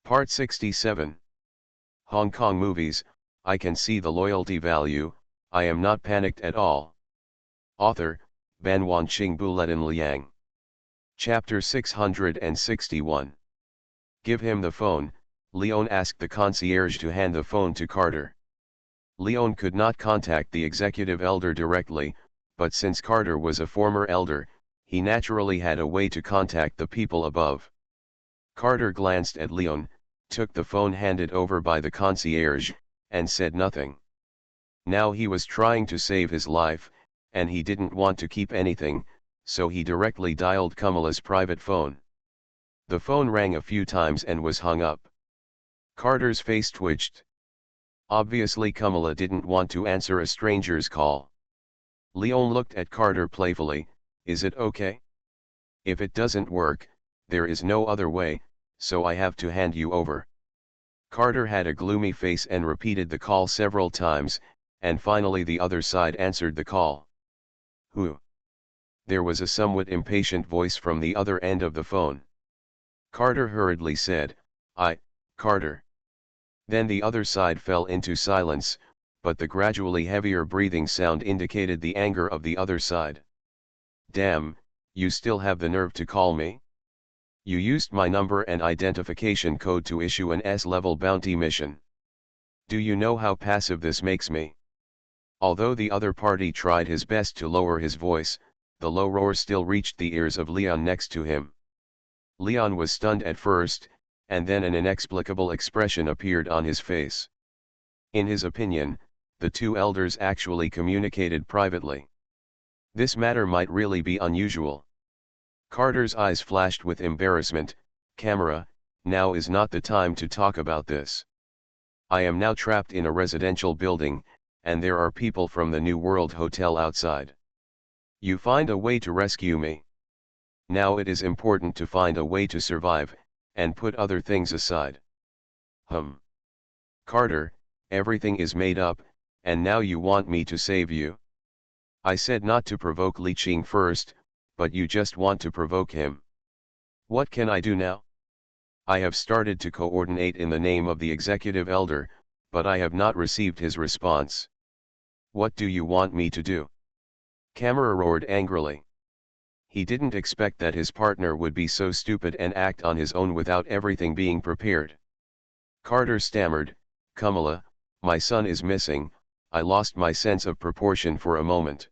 Part 67. Hong Kong movies, I can see the loyalty value, I am not panicked at all. Author, Ban Wanqing Buletin Liang. Chapter 661. Give him the phone, Leon asked the concierge to hand the phone to Carter. Leon could not contact the executive elder directly, but since Carter was a former elder, he naturally had a way to contact the people above. Carter glanced at Leon, took the phone handed over by the concierge, and said nothing. Now he was trying to save his life, and he didn't want to keep anything, so he directly dialed Kamala's private phone. The phone rang a few times and was hung up. Carter's face twitched. Obviously Kamala didn't want to answer a stranger's call. Leon looked at Carter playfully, "Is it okay? If it doesn't work, there is no other way, so I have to hand you over." Carter had a gloomy face and repeated the call several times, and finally the other side answered the call. "Who?" There was a somewhat impatient voice from the other end of the phone. Carter hurriedly said, Carter." Then the other side fell into silence, but the gradually heavier breathing sound indicated the anger of the other side. "Damn, you still have the nerve to call me? You used my number and identification code to issue an S-level bounty mission. Do you know how passive this makes me?" Although the other party tried his best to lower his voice, the low roar still reached the ears of Leon next to him. Leon was stunned at first, and then an inexplicable expression appeared on his face. In his opinion, the two elders actually communicated privately. This matter might really be unusual. Carter's eyes flashed with embarrassment. "Camera, now is not the time to talk about this. I am now trapped in a residential building, and there are people from the New World Hotel outside. You find a way to rescue me. Now it is important to find a way to survive, and put other things aside." Carter, everything is made up, and now you want me to save you? I said not to provoke Li Qing first, but you just want to provoke him. What can I do now? I have started to coordinate in the name of the executive elder, but I have not received his response. What do you want me to do? Camera roared angrily. He didn't expect that his partner would be so stupid and act on his own without everything being prepared. Carter stammered, "Kamala, my son is missing, I lost my sense of proportion for a moment.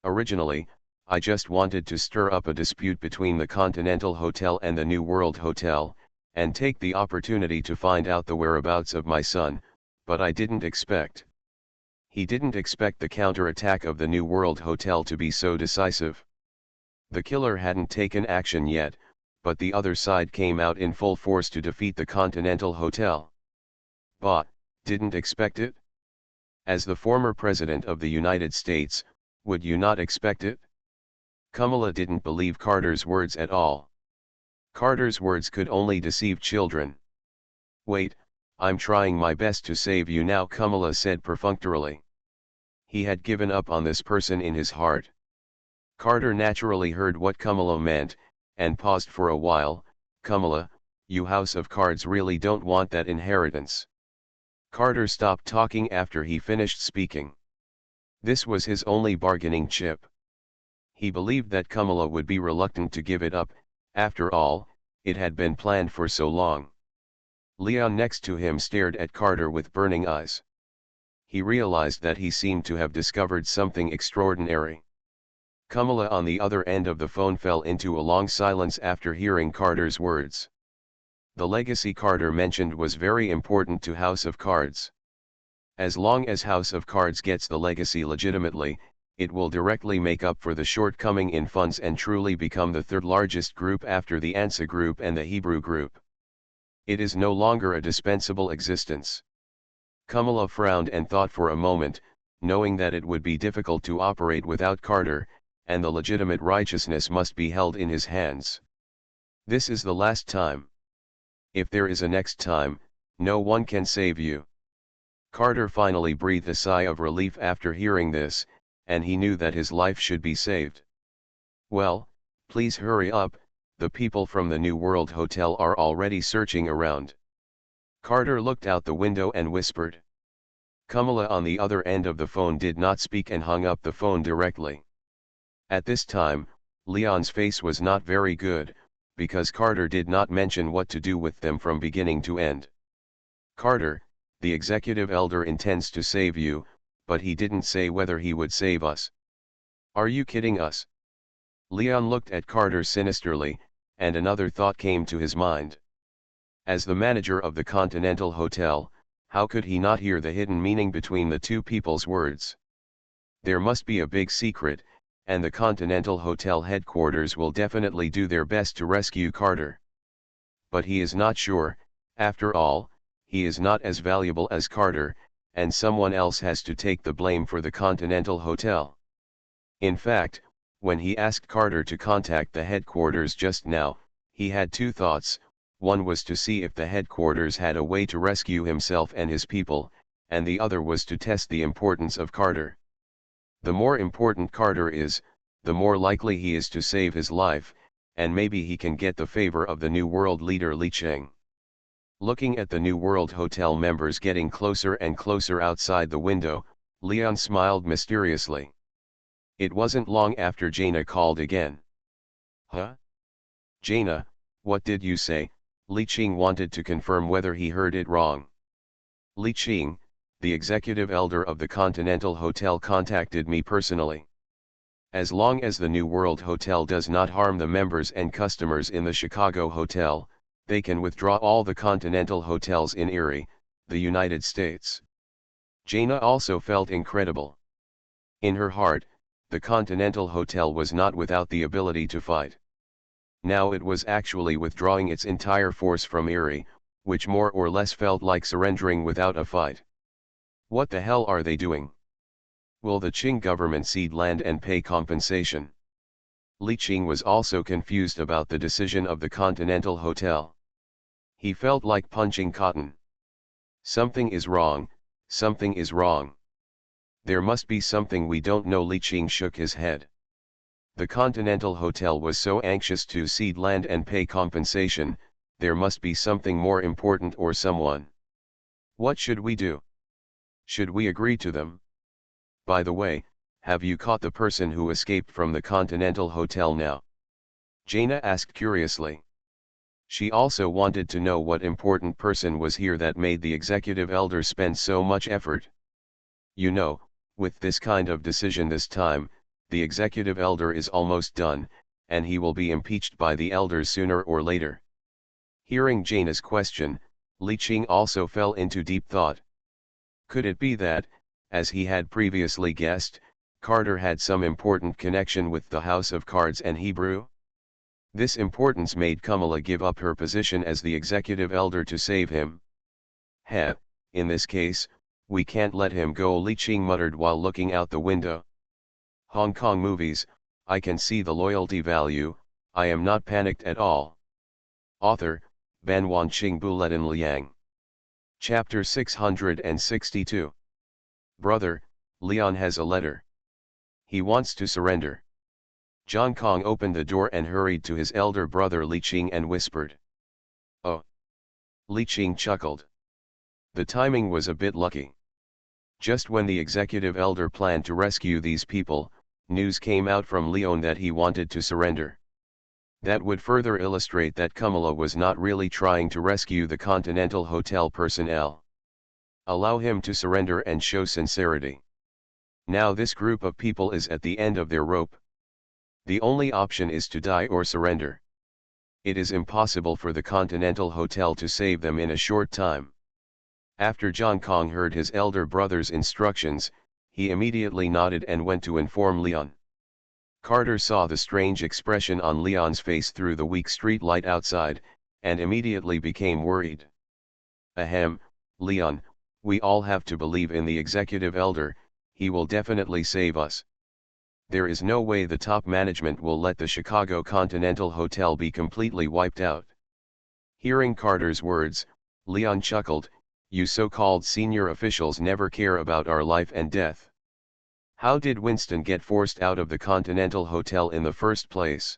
Originally, I just wanted to stir up a dispute between the Continental Hotel and the New World Hotel, and take the opportunity to find out the whereabouts of my son, but I didn't expect." He didn't expect the counterattack of the New World Hotel to be so decisive. The killer hadn't taken action yet, but the other side came out in full force to defeat the Continental Hotel. But, didn't expect it? As the former President of the United States, would you not expect it? Kamala didn't believe Carter's words at all. Carter's words could only deceive children. "Wait, I'm trying my best to save you now," Kamala said perfunctorily. He had given up on this person in his heart. Carter naturally heard what Kamala meant, and paused for a while. "Kamala, you House of Cards really don't want that inheritance." Carter stopped talking after he finished speaking. This was his only bargaining chip. He believed that Kamala would be reluctant to give it up, after all, it had been planned for so long. Leon next to him stared at Carter with burning eyes. He realized that he seemed to have discovered something extraordinary. Kamala on the other end of the phone fell into a long silence after hearing Carter's words. The legacy Carter mentioned was very important to House of Cards. As long as House of Cards gets the legacy legitimately, it will directly make up for the shortcoming in funds and truly become the third largest group after the ANSA Group and the Hebrew Group. It is no longer a dispensable existence. Kamala frowned and thought for a moment, knowing that it would be difficult to operate without Carter, and the legitimate righteousness must be held in his hands. This is the last time. If there is a next time, no one can save you. Carter finally breathed a sigh of relief after hearing this, and he knew that his life should be saved. "Well, please hurry up, the people from the New World Hotel are already searching around." Carter looked out the window and whispered. Kamala on the other end of the phone did not speak and hung up the phone directly. At this time, Leon's face was not very good, because Carter did not mention what to do with them from beginning to end. Carter, the executive elder intends to save you, but he didn't say whether he would save us. Are you kidding us? Leon looked at Carter sinisterly, and another thought came to his mind. As the manager of the Continental Hotel, how could he not hear the hidden meaning between the two people's words? There must be a big secret, and the Continental Hotel headquarters will definitely do their best to rescue Carter. But he is not sure. After all, he is not as valuable as Carter, and someone else has to take the blame for the Continental Hotel. In fact, when he asked Carter to contact the headquarters just now, he had two thoughts. One was to see if the headquarters had a way to rescue himself and his people, and the other was to test the importance of Carter. The more important Carter is, the more likely he is to save his life, and maybe he can get the favor of the New World leader Li Cheng. Looking at the New World Hotel members getting closer and closer outside the window, Leon smiled mysteriously. It wasn't long after Jaina called again. Huh? Jaina, what did you say? Li Cheng wanted to confirm whether he heard it wrong. Li Cheng, the executive elder of the Continental Hotel, contacted me personally. As long as the New World Hotel does not harm the members and customers in the Chicago hotel, they can withdraw all the Continental hotels in Erie, the United States. Jaina also felt incredible. In her heart, the Continental Hotel was not without the ability to fight. Now it was actually withdrawing its entire force from Erie, which more or less felt like surrendering without a fight. What the hell are they doing? Will the Qing government cede land and pay compensation? Li Cheng was also confused about the decision of the Continental Hotel. He felt like punching cotton. Something is wrong, something is wrong. There must be something we don't know. Li Cheng shook his head. The Continental Hotel was so anxious to cede land and pay compensation, there must be something more important or someone. What should we do? Should we agree to them? By the way, have you caught the person who escaped from the Continental Hotel now? Jaina asked curiously. She also wanted to know what important person was here that made the executive elder spend so much effort. You know, with this kind of decision this time, the executive elder is almost done, and he will be impeached by the elders sooner or later. Hearing Jaina's question, Li Cheng also fell into deep thought. Could it be that, as he had previously guessed, Carter had some important connection with the House of Cards and Hebrew? This importance made Kamala give up her position as the executive elder to save him. Heh, in this case, we can't let him go, Li Cheng muttered while looking out the window. Hong Kong movies, I can see the loyalty value, I am not panicked at all. Author, Ban Wan Ching Buletin Liang. Chapter 662. Brother, Leon has a letter. He wants to surrender. John Kong opened the door and hurried to his elder brother Li Cheng and whispered. Oh. Li Cheng chuckled. The timing was a bit lucky. Just when the executive elder planned to rescue these people, news came out from Leon that he wanted to surrender. That would further illustrate that Kamala was not really trying to rescue the Continental Hotel personnel. Allow him to surrender and show sincerity. Now this group of people is at the end of their rope. The only option is to die or surrender. It is impossible for the Continental Hotel to save them in a short time. After John Kong heard his elder brother's instructions, he immediately nodded and went to inform Leon. Carter saw the strange expression on Leon's face through the weak street light outside, and immediately became worried. Ahem, Leon, we all have to believe in the executive elder, he will definitely save us. There is no way the top management will let the Chicago Continental Hotel be completely wiped out. Hearing Carter's words, Leon chuckled. You so-called senior officials never care about our life and death. How did Winston get forced out of the Continental Hotel in the first place?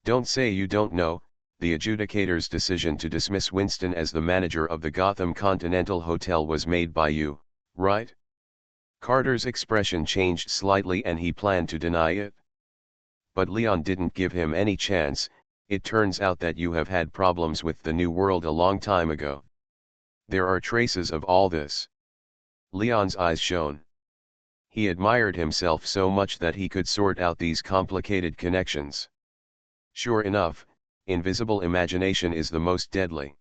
Don't say you don't know, the adjudicator's decision to dismiss Winston as the manager of the Gotham Continental Hotel was made by you, right? Carter's expression changed slightly and he planned to deny it. But Leon didn't give him any chance. It turns out that you have had problems with the New World a long time ago. There are traces of all this. Leon's eyes shone. He admired himself so much that he could sort out these complicated connections. Sure enough, invisible imagination is the most deadly.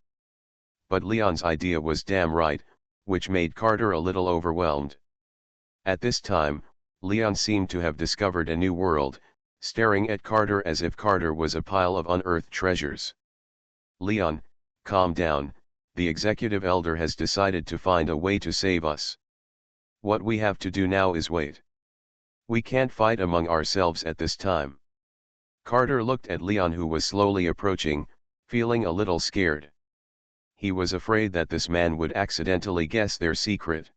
But Leon's idea was damn right, which made Carter a little overwhelmed. At this time, Leon seemed to have discovered a new world, staring at Carter as if Carter was a pile of unearthed treasures. Leon, calm down, the executive elder has decided to find a way to save us. What we have to do now is wait. We can't fight among ourselves at this time. Carter looked at Leon, who was slowly approaching, feeling a little scared. He was afraid that this man would accidentally guess their secret.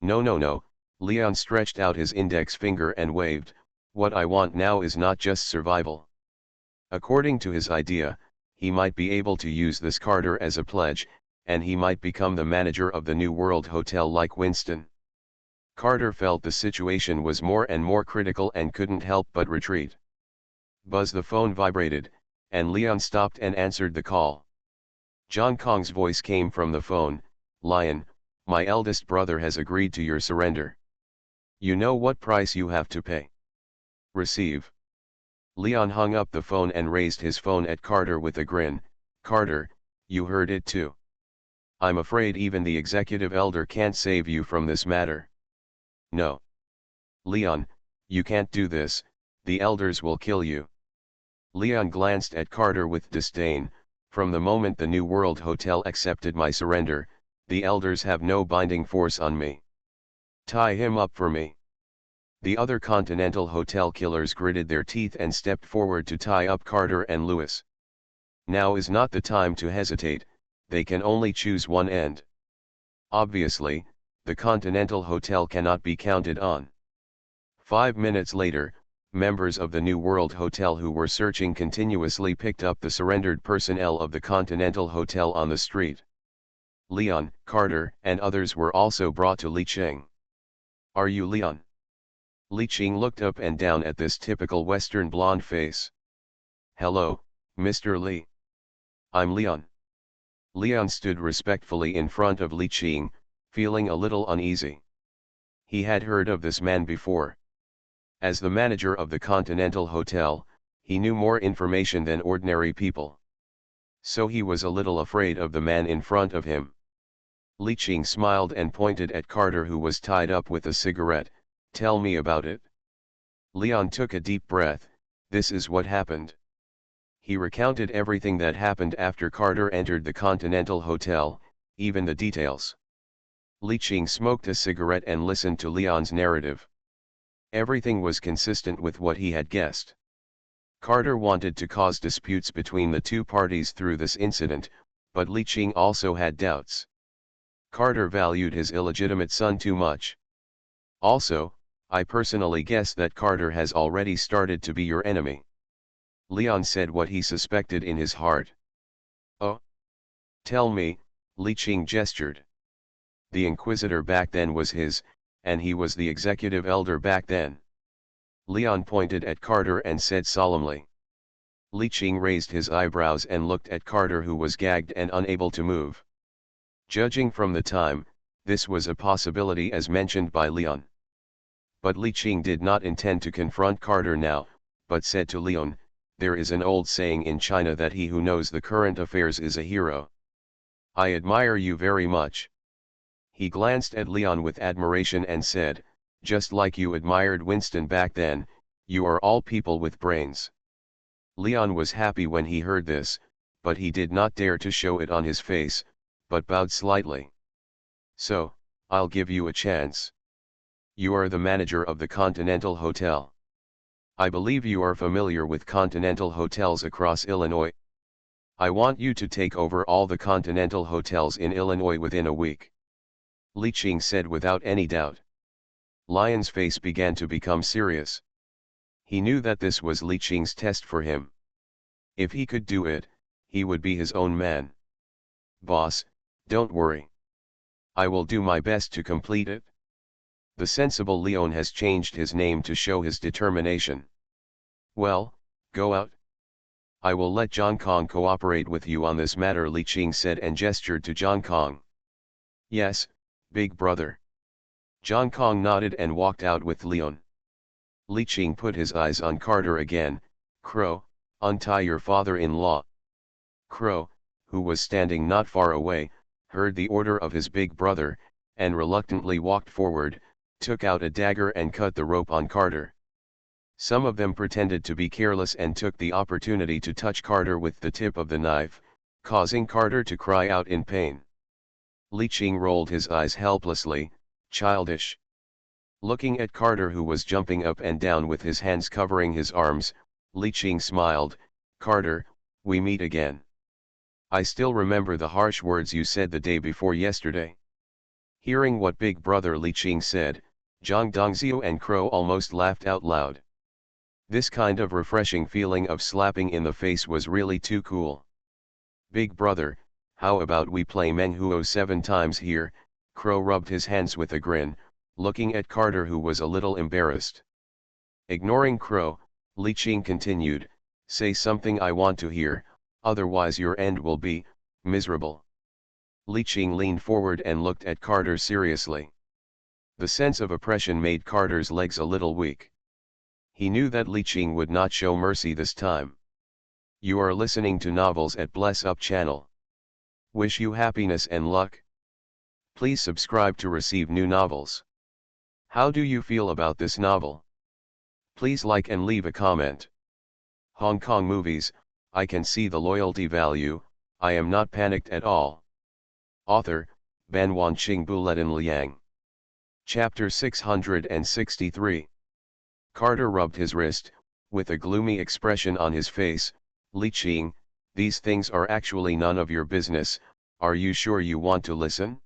No, no, no, Leon stretched out his index finger and waved. What I want now is not just survival. According to his idea, he might be able to use this Carter as a pledge, and he might become the manager of the New World Hotel like Winston. Carter felt the situation was more and more critical and couldn't help but retreat. Buzz, the phone vibrated, and Leon stopped and answered the call. John Kong's voice came from the phone. Lion, my eldest brother has agreed to your surrender. You know what price you have to pay. Receive. Leon hung up the phone and raised his phone at Carter with a grin. Carter, you heard it too. I'm afraid even the executive elder can't save you from this matter. No. Leon, you can't do this, the elders will kill you. Leon glanced at Carter with disdain. From the moment the New World Hotel accepted my surrender, the elders have no binding force on me. Tie him up for me. The other Continental Hotel killers gritted their teeth and stepped forward to tie up Carter and Lewis. Now is not the time to hesitate, they can only choose one end. Obviously, the Continental Hotel cannot be counted on. 5 minutes later, members of the New World Hotel who were searching continuously picked up the surrendered personnel of the Continental Hotel on the street. Leon, Carter, and others were also brought to Li Cheng. Are you Leon? Li Cheng looked up and down at this typical Western blonde face. Hello, Mr. Li. I'm Leon. Leon stood respectfully in front of Li Cheng, feeling a little uneasy. He had heard of this man before. As the manager of the Continental Hotel, he knew more information than ordinary people. So he was a little afraid of the man in front of him. Li Cheng smiled and pointed at Carter, who was tied up with a cigarette. Tell me about it. Leon took a deep breath. This is what happened. He recounted everything that happened after Carter entered the Continental Hotel, even the details. Li Cheng smoked a cigarette and listened to Leon's narrative. Everything was consistent with what he had guessed. Carter wanted to cause disputes between the two parties through this incident, but Li Cheng also had doubts. Carter valued his illegitimate son too much. Also, I personally guess that Carter has already started to be your enemy. Leon said what he suspected in his heart. Oh? Tell me, Li Cheng gestured. The Inquisitor back then was his, and he was the executive elder back then. Leon pointed at Carter and said solemnly. Li Cheng raised his eyebrows and looked at Carter, who was gagged and unable to move. Judging from the time, this was a possibility as mentioned by Leon. But Li Cheng did not intend to confront Carter now, but said to Leon, there is an old saying in China that he who knows the current affairs is a hero. I admire you very much. He glanced at Leon with admiration and said, just like you admired Winston back then, you are all people with brains. Leon was happy when he heard this, but he did not dare to show it on his face, but bowed slightly. So, I'll give you a chance. You are the manager of the Continental Hotel. I believe you are familiar with Continental hotels across Illinois. I want you to take over all the Continental hotels in Illinois within a week. Li Cheng said without any doubt. Lion's face began to become serious. He knew that this was Li Cheng's test for him. If he could do it, he would be his own man. Boss, don't worry. I will do my best to complete it. The sensible Leon has changed his name to show his determination. Well, go out. I will let Zhang Kong cooperate with you on this matter, Li Qing said and gestured to Zhang Kong. Yes, big brother. Zhang Kong nodded and walked out with Leon. Li Qing put his eyes on Carter again. Crow, untie your father-in-law. Crow, who was standing not far away, heard the order of his big brother, and reluctantly walked forward, took out a dagger and cut the rope on Carter. Some of them pretended to be careless and took the opportunity to touch Carter with the tip of the knife, causing Carter to cry out in pain. Li Qing rolled his eyes helplessly, childish. Looking at Carter, who was jumping up and down with his hands covering his arms, Li Qing smiled. Carter, we meet again. I still remember the harsh words you said the day before yesterday. Hearing what big brother Li Qing said, Zhang Dongzhou and Crow almost laughed out loud. This kind of refreshing feeling of slapping in the face was really too cool. Big brother, how about we play Menghuo 7 times here? Crow rubbed his hands with a grin, looking at Carter, who was a little embarrassed. Ignoring Crow, Li Qing continued, say something I want to hear, otherwise your end will be miserable. Li Qing leaned forward and looked at Carter seriously. The sense of oppression made Carter's legs a little weak. He knew that Li Qing would not show mercy this time. You are listening to Novels at Bless Up channel. Wish you happiness and luck. Please subscribe to receive new novels. How do you feel about this novel? Please like and leave a comment. Hong Kong movies, I can see the loyalty value, I am not panicked at all. Author, Ban Wanqing Buletin Liang. Chapter 663. Carter rubbed his wrist, with a gloomy expression on his face. Li Qing, these things are actually none of your business, are you sure you want to listen?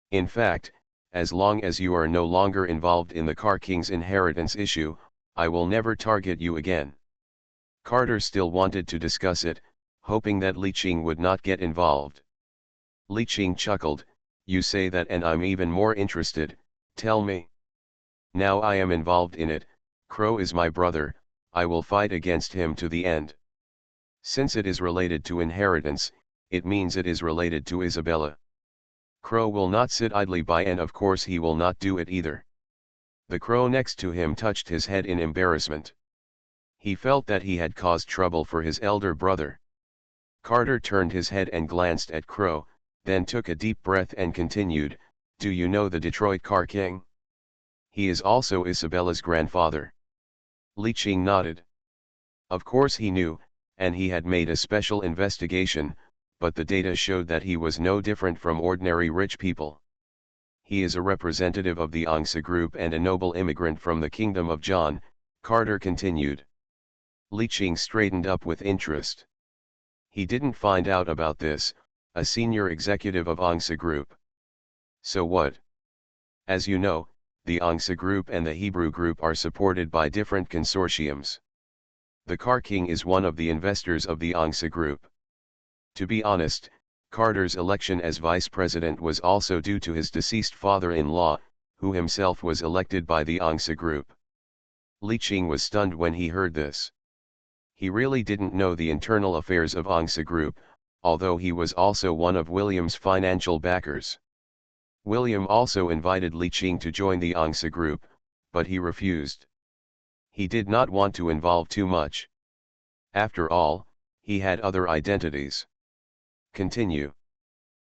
In fact, as long as you are no longer involved in the Car King's inheritance issue, I will never target you again. Carter still wanted to discuss it, hoping that Li Qing would not get involved. Li Qing chuckled, you say that and I'm even more interested, tell me. Now I am involved in it, Crow is my brother, I will fight against him to the end. Since it is related to inheritance, it means it is related to Isabella. Crow will not sit idly by, and of course he will not do it either. The crow next to him touched his head in embarrassment. He felt that he had caused trouble for his elder brother. Carter turned his head and glanced at Crow, then took a deep breath and continued, do you know the Detroit Car King? He is also Isabella's grandfather. Li Qing nodded. Of course he knew, and he had made a special investigation, but the data showed that he was no different from ordinary rich people. He is a representative of the Angsa group and a noble immigrant from the Kingdom of John, Carter continued. Li Qing straightened up with interest. He didn't find out about this, a senior executive of Angsa group. So what? As you know, the Angsa group and the Hebrew group are supported by different consortiums. The Car King is one of the investors of the Angsa group. To be honest, Carter's election as vice president was also due to his deceased father-in-law, who himself was elected by the Angsa group. Li Qing was stunned when he heard this. He really didn't know the internal affairs of Angsa group, although he was also one of William's financial backers. William also invited Li Qing to join the Angsa group, but he refused. He did not want to involve too much. After all, he had other identities. Continue.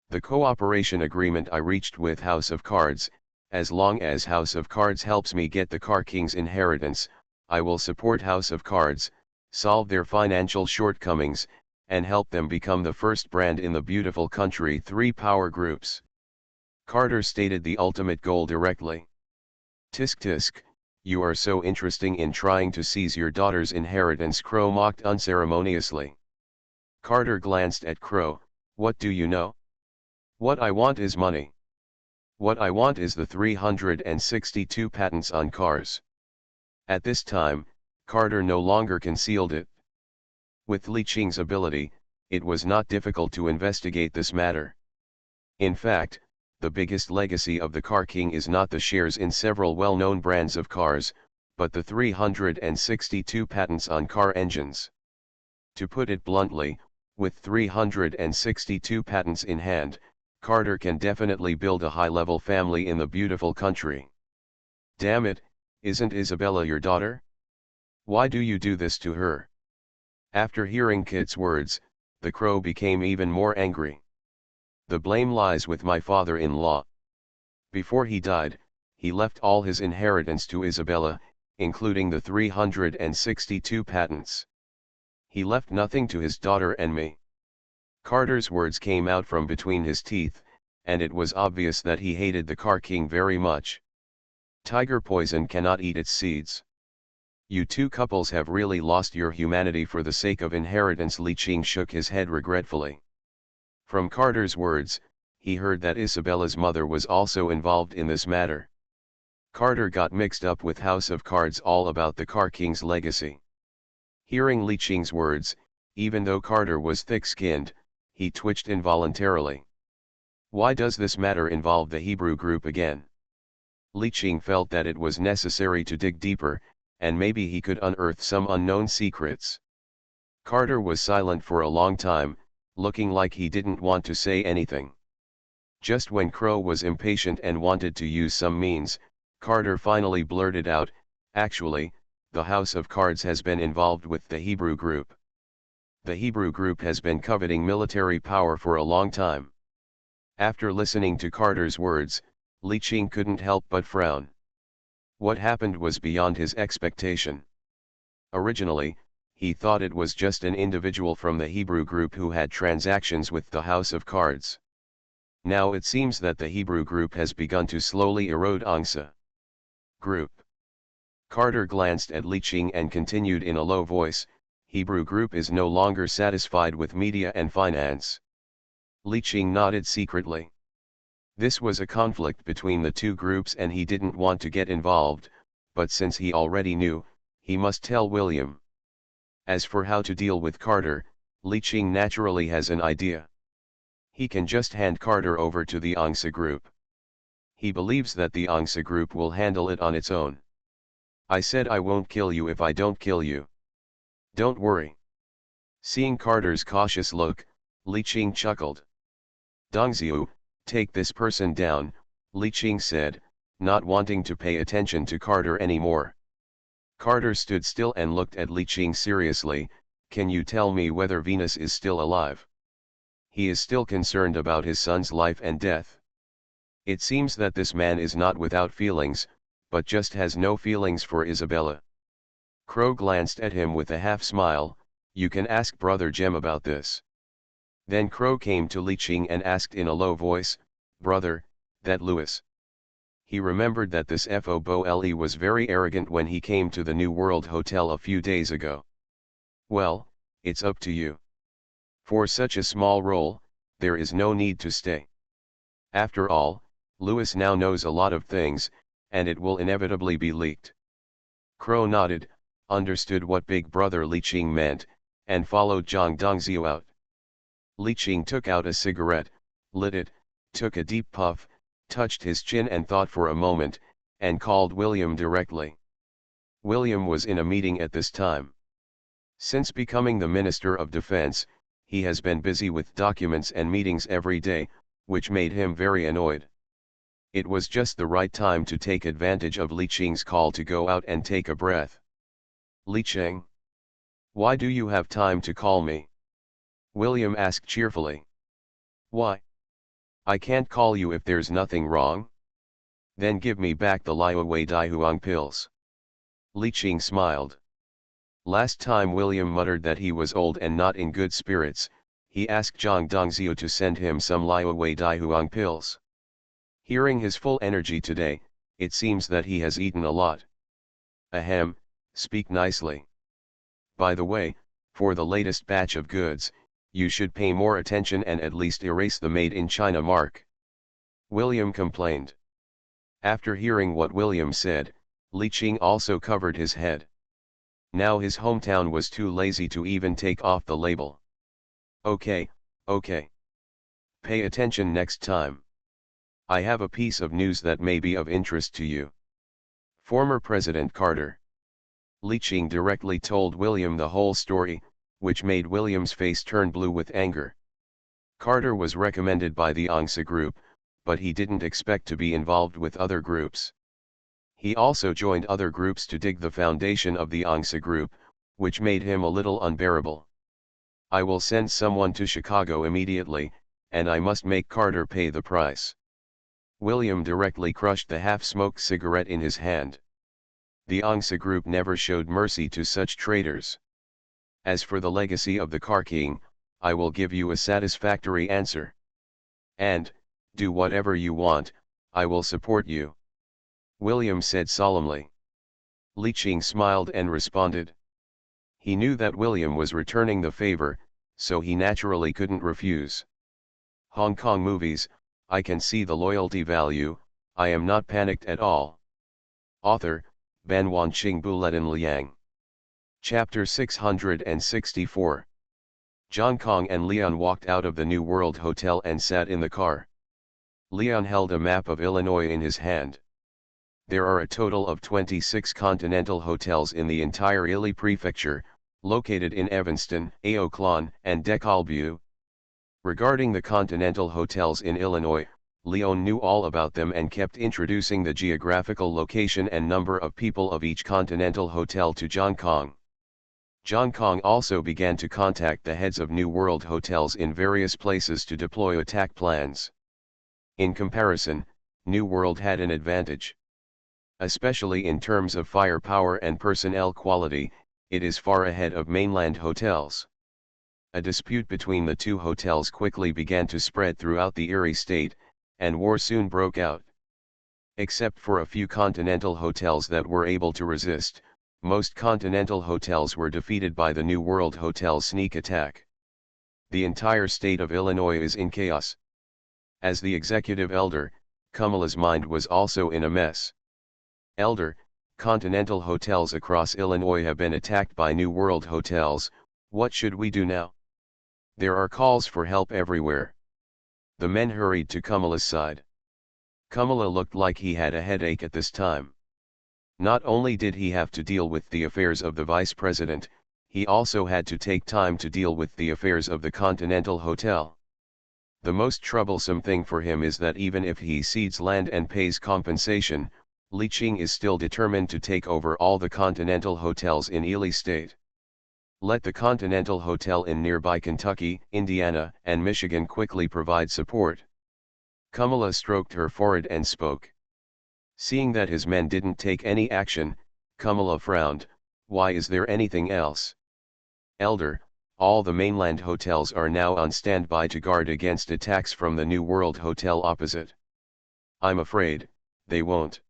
The cooperation agreement I reached with House of Cards, as long as House of Cards helps me get the Car King's inheritance, I will support House of Cards, solve their financial shortcomings, and help them become the first brand in the beautiful country 3 power groups. Carter stated the ultimate goal directly. Tisk tisk, you are so interesting in trying to seize your daughter's inheritance, Crow mocked unceremoniously. Carter glanced at Crow, what do you know? What I want is money. What I want is the 362 patents on cars. At this time, Carter no longer concealed it. With Li Qing's ability, it was not difficult to investigate this matter. In fact, the biggest legacy of the Car King is not the shares in several well-known brands of cars, but the 362 patents on car engines. To put it bluntly, with 362 patents in hand, Carter can definitely build a high-level family in the beautiful country. Damn it, isn't Isabella your daughter? Why do you do this to her? After hearing Kit's words, the crow became even more angry. The blame lies with my father-in-law. Before he died, he left all his inheritance to Isabella, including the 362 patents. He left nothing to his daughter and me. Carter's words came out from between his teeth, and it was obvious that he hated the Car King very much. Tiger poison cannot eat its seeds. You two couples have really lost your humanity for the sake of inheritance. Li Qing shook his head regretfully. From Carter's words, he heard that Isabella's mother was also involved in this matter. Carter got mixed up with House of Cards all about the Car King's legacy. Hearing Li Qing's words, even though Carter was thick-skinned, he twitched involuntarily. Why does this matter involve the Hebrew group again? Li Qing felt that it was necessary to dig deeper, and maybe he could unearth some unknown secrets. Carter was silent for a long time, looking like he didn't want to say anything. Just when Crow was impatient and wanted to use some means, Carter finally blurted out, "Actually, the House of Cards has been involved with the Hebrew group. The Hebrew group has been coveting military power for a long time." After listening to Carter's words, Li Qing couldn't help but frown. What happened was beyond his expectation. Originally, he thought it was just an individual from the Hebrew group who had transactions with the House of Cards. Now it seems that the Hebrew group has begun to slowly erode Angsa Group. Carter glanced at Li Qing and continued in a low voice, "Hebrew group is no longer satisfied with media and finance." Li Qing nodded secretly. This was a conflict between the two groups and he didn't want to get involved, but since he already knew, he must tell William. As for how to deal with Carter, Li Qing naturally has an idea. He can just hand Carter over to the Angsa Group. He believes that the Angsa Group will handle it on its own. "I said I won't kill you if I don't kill you. Don't worry." Seeing Carter's cautious look, Li Qing chuckled. "Dongxiu, take this person down," Li Qing said, not wanting to pay attention to Carter anymore. Carter stood still and looked at Li Qing seriously. "Can you tell me whether Venus is still alive?" He is still concerned about his son's life and death. It seems that this man is not without feelings, but just has no feelings for Isabella. Crow glanced at him with a half-smile. "You can ask Brother Jem about this." Then Crow came to Li Qing and asked in a low voice, "Brother, that Louis." He remembered that this Fobole was very arrogant when he came to the New World Hotel a few days ago. "Well, it's up to you. For such a small role, there is no need to stay. After all, Louis now knows a lot of things, and it will inevitably be leaked." Crow nodded, understood what Big Brother Li Qing meant, and followed Zhang Dongxiu out. Li Qing took out a cigarette, lit it, took a deep puff, touched his chin and thought for a moment, and called William directly. William was in a meeting at this time. Since becoming the Minister of Defense, he has been busy with documents and meetings every day, which made him very annoyed. It was just the right time to take advantage of Li Qing's call to go out and take a breath. "Li Qing? Why do you have time to call me?" William asked cheerfully. "Why? I can't call you if there's nothing wrong." "Then give me back the Liawei Daihuang pills." Li Qing smiled. Last time William muttered that he was old and not in good spirits. He asked Zhang Dongxiu to send him some Liawei Daihuang pills. Hearing his full energy today, it seems that he has eaten a lot. "Ahem, speak nicely. By the way, for the latest batch of goods, you should pay more attention and at least erase the Made in China mark," William complained. After hearing what William said, Li Qing also covered his head. Now his hometown was too lazy to even take off the label. Okay, okay. Pay attention next time. I have a piece of news that may be of interest to you. Former President Carter. Li Ching directly told William the whole story, which made William's face turn blue with anger. Carter was recommended by the ANGSA group, but he didn't expect to be involved with other groups. He also joined other groups to dig the foundation of the ANGSA group, which made him a little unbearable. I will send someone to Chicago immediately, and I must make Carter pay the price. William directly crushed the half-smoked cigarette in his hand. The ANGSA group never showed mercy to such traitors. As for the legacy of the Car King, I will give you a satisfactory answer. And, do whatever you want, I will support you. William said solemnly. Li Ching smiled and responded. He knew that William was returning the favor, so he naturally couldn't refuse. Hong Kong movies, I can see the loyalty value, I am not panicked at all. Author, Ban Wanqing Buletin Liang. Chapter 664. John Kong and Leon walked out of the New World Hotel and sat in the car. Leon held a map of Illinois in his hand. There are a total of 26 continental hotels in the entire Ily prefecture, located in Evanston, Aoclon, and Décalbu. Regarding the continental hotels in Illinois, Leon knew all about them and kept introducing the geographical location and number of people of each continental hotel to John Kong. John Kong also began to contact the heads of New World hotels in various places to deploy attack plans. In comparison, New World had an advantage. Especially in terms of firepower and personnel quality, it is far ahead of mainland hotels. A dispute between the two hotels quickly began to spread throughout the Erie state, and war soon broke out. Except for a few continental hotels that were able to resist, most continental hotels were defeated by the New World Hotel's sneak attack. The entire state of Illinois is in chaos. As the executive elder, Kamala's mind was also in a mess. Elder, continental hotels across Illinois have been attacked by New World hotels, what should we do now? There are calls for help everywhere. The men hurried to Kamala's side. Kamala looked like he had a headache at this time. Not only did he have to deal with the affairs of the vice president, he also had to take time to deal with the affairs of the Continental Hotel. The most troublesome thing for him is that even if he cedes land and pays compensation, Li Ching is still determined to take over all the Continental hotels in Ely State. Let the Continental Hotel in nearby Kentucky, Indiana, and Michigan quickly provide support. Kamala stroked her forehead and spoke. Seeing that his men didn't take any action, Kamala frowned. Why is there anything else? Elder, all the mainland hotels are now on standby to guard against attacks from the New World Hotel opposite. I'm afraid, they won't.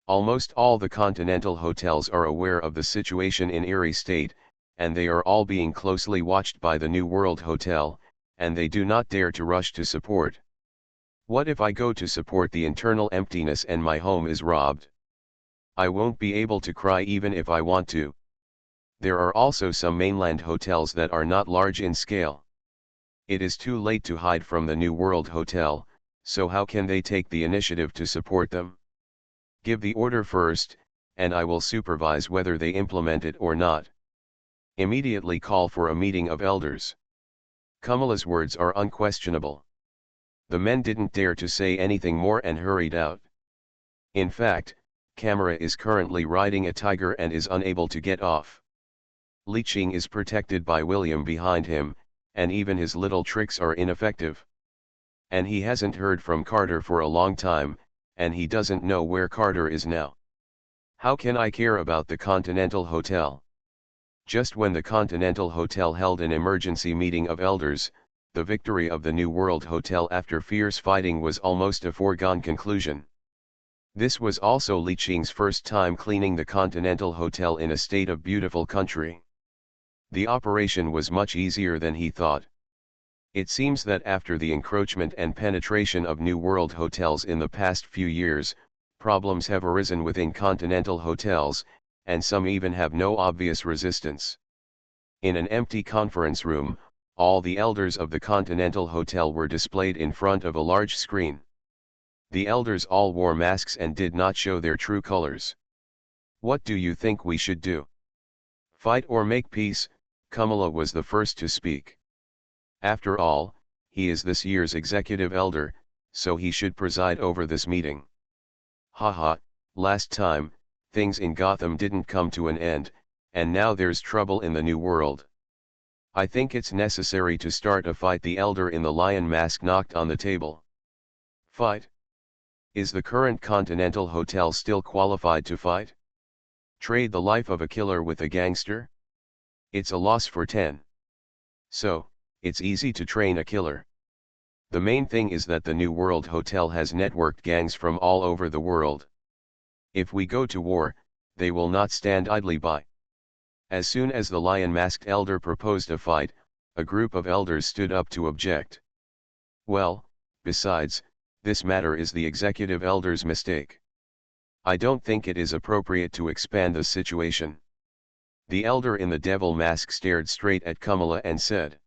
Almost all the continental hotels are aware of the situation in Erie State, and they are all being closely watched by the New World Hotel, and they do not dare to rush to support. What if I go to support the internal emptiness and my home is robbed? I won't be able to cry even if I want to. There are also some mainland hotels that are not large in scale. It is too late to hide from the New World Hotel, so how can they take the initiative to support them? Give the order first, and I will supervise whether they implement it or not. Immediately call for a meeting of elders. Kamala's words are unquestionable. The men didn't dare to say anything more and hurried out. In fact, Kamara is currently riding a tiger and is unable to get off. Li Ching is protected by William behind him, and even his little tricks are ineffective. And he hasn't heard from Carter for a long time, and he doesn't know where Carter is now. How can I care about the Continental Hotel? Just when the Continental Hotel held an emergency meeting of elders, the victory of the New World Hotel after fierce fighting was almost a foregone conclusion. This was also Li Ching's first time cleaning the Continental Hotel in a state of beautiful country. The operation was much easier than he thought. It seems that after the encroachment and penetration of New World hotels in the past few years, problems have arisen within Continental hotels, and some even have no obvious resistance. In an empty conference room, All the elders of the Continental Hotel were displayed in front of a large screen. The elders all wore masks and did not show their true colors. "What do you think we should do? Fight or make peace?" Kamala was the first to speak. After all, he is this year's executive elder, so he should preside over this meeting. Haha, last time, things in Gotham didn't come to an end, and now there's trouble in the new world. I think it's necessary to start a fight. The elder in the lion mask knocked on the table. Fight? Is the current Continental Hotel still qualified to fight? Trade the life of a killer with a gangster? It's a loss for 10. So, it's easy to train a killer. The main thing is that the New World Hotel has networked gangs from all over the world. If we go to war, they will not stand idly by. As soon as the lion-masked elder proposed a fight, a group of elders stood up to object. Well, besides, this matter is the executive elder's mistake. I don't think it is appropriate to expand the situation. The elder in the devil mask stared straight at Kamala and said.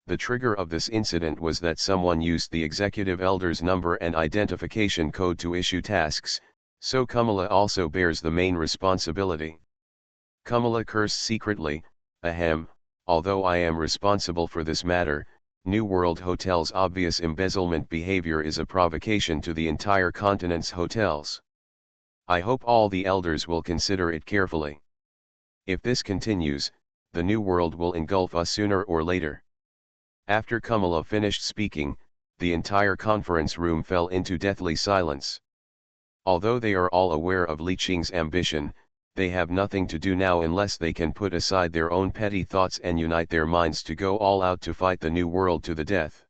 The trigger of this incident was that someone used the executive elder's number and identification code to issue tasks, so Kamala also bears the main responsibility. Kamala cursed secretly, ahem, although I am responsible for this matter, New World Hotel's obvious embezzlement behavior is a provocation to the entire continent's hotels. I hope all the elders will consider it carefully. If this continues, the New World will engulf us sooner or later. After Kamala finished speaking, the entire conference room fell into deathly silence. Although they are all aware of Li Qing's ambition, they have nothing to do now unless they can put aside their own petty thoughts and unite their minds to go all out to fight the New World to the death.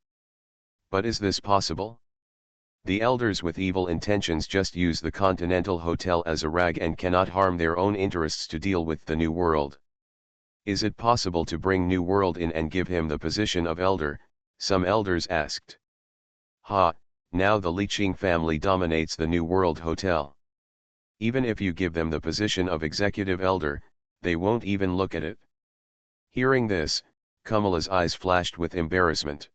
But is this possible? The elders with evil intentions just use the Continental Hotel as a rag and cannot harm their own interests to deal with the New World. Is it possible to bring New World in and give him the position of elder? Some elders asked. Ha, now the Li Qing family dominates the New World Hotel. Even if you give them the position of executive elder, they won't even look at it. Hearing this, Kamala's eyes flashed with embarrassment.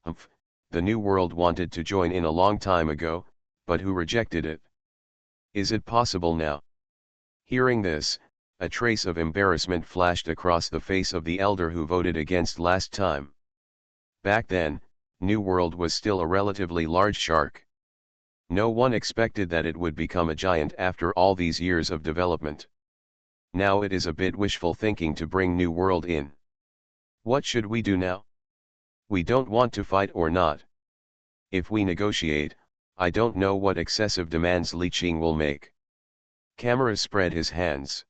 Humph, the New World wanted to join in a long time ago, but who rejected it? Is it possible now? Hearing this, a trace of embarrassment flashed across the face of the elder who voted against last time. Back then, New World was still a relatively large shark. No one expected that it would become a giant after all these years of development. Now it is a bit wishful thinking to bring New World in. What should we do now? We don't want to fight or not. If we negotiate, I don't know what excessive demands Li Qing will make. Camera spread his hands.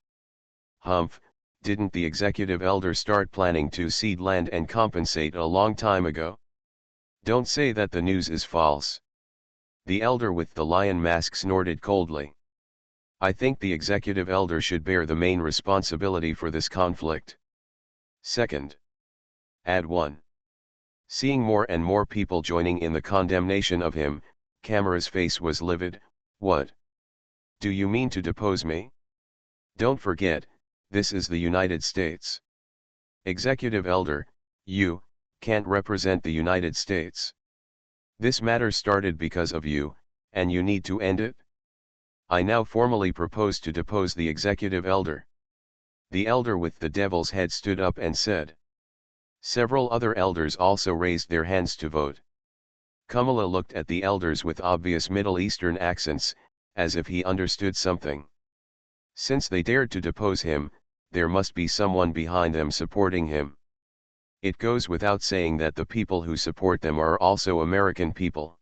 Humph, didn't the executive elder start planning to cede land and compensate a long time ago? Don't say that the news is false. The elder with the lion mask snorted coldly. I think the executive elder should bear the main responsibility for this conflict. Second. Add 1. Seeing more and more people joining in the condemnation of him, Camera's face was livid. What? Do you mean to depose me? Don't forget, this is the United States. Executive elder, you can't represent the United States. This matter started because of you, and you need to end it? I now formally propose to depose the executive elder. The elder with the devil's head stood up and said. Several other elders also raised their hands to vote. Kamala looked at the elders with obvious Middle Eastern accents, as if he understood something. Since they dared to depose him, there must be someone behind them supporting him. It goes without saying that the people who support them are also American people.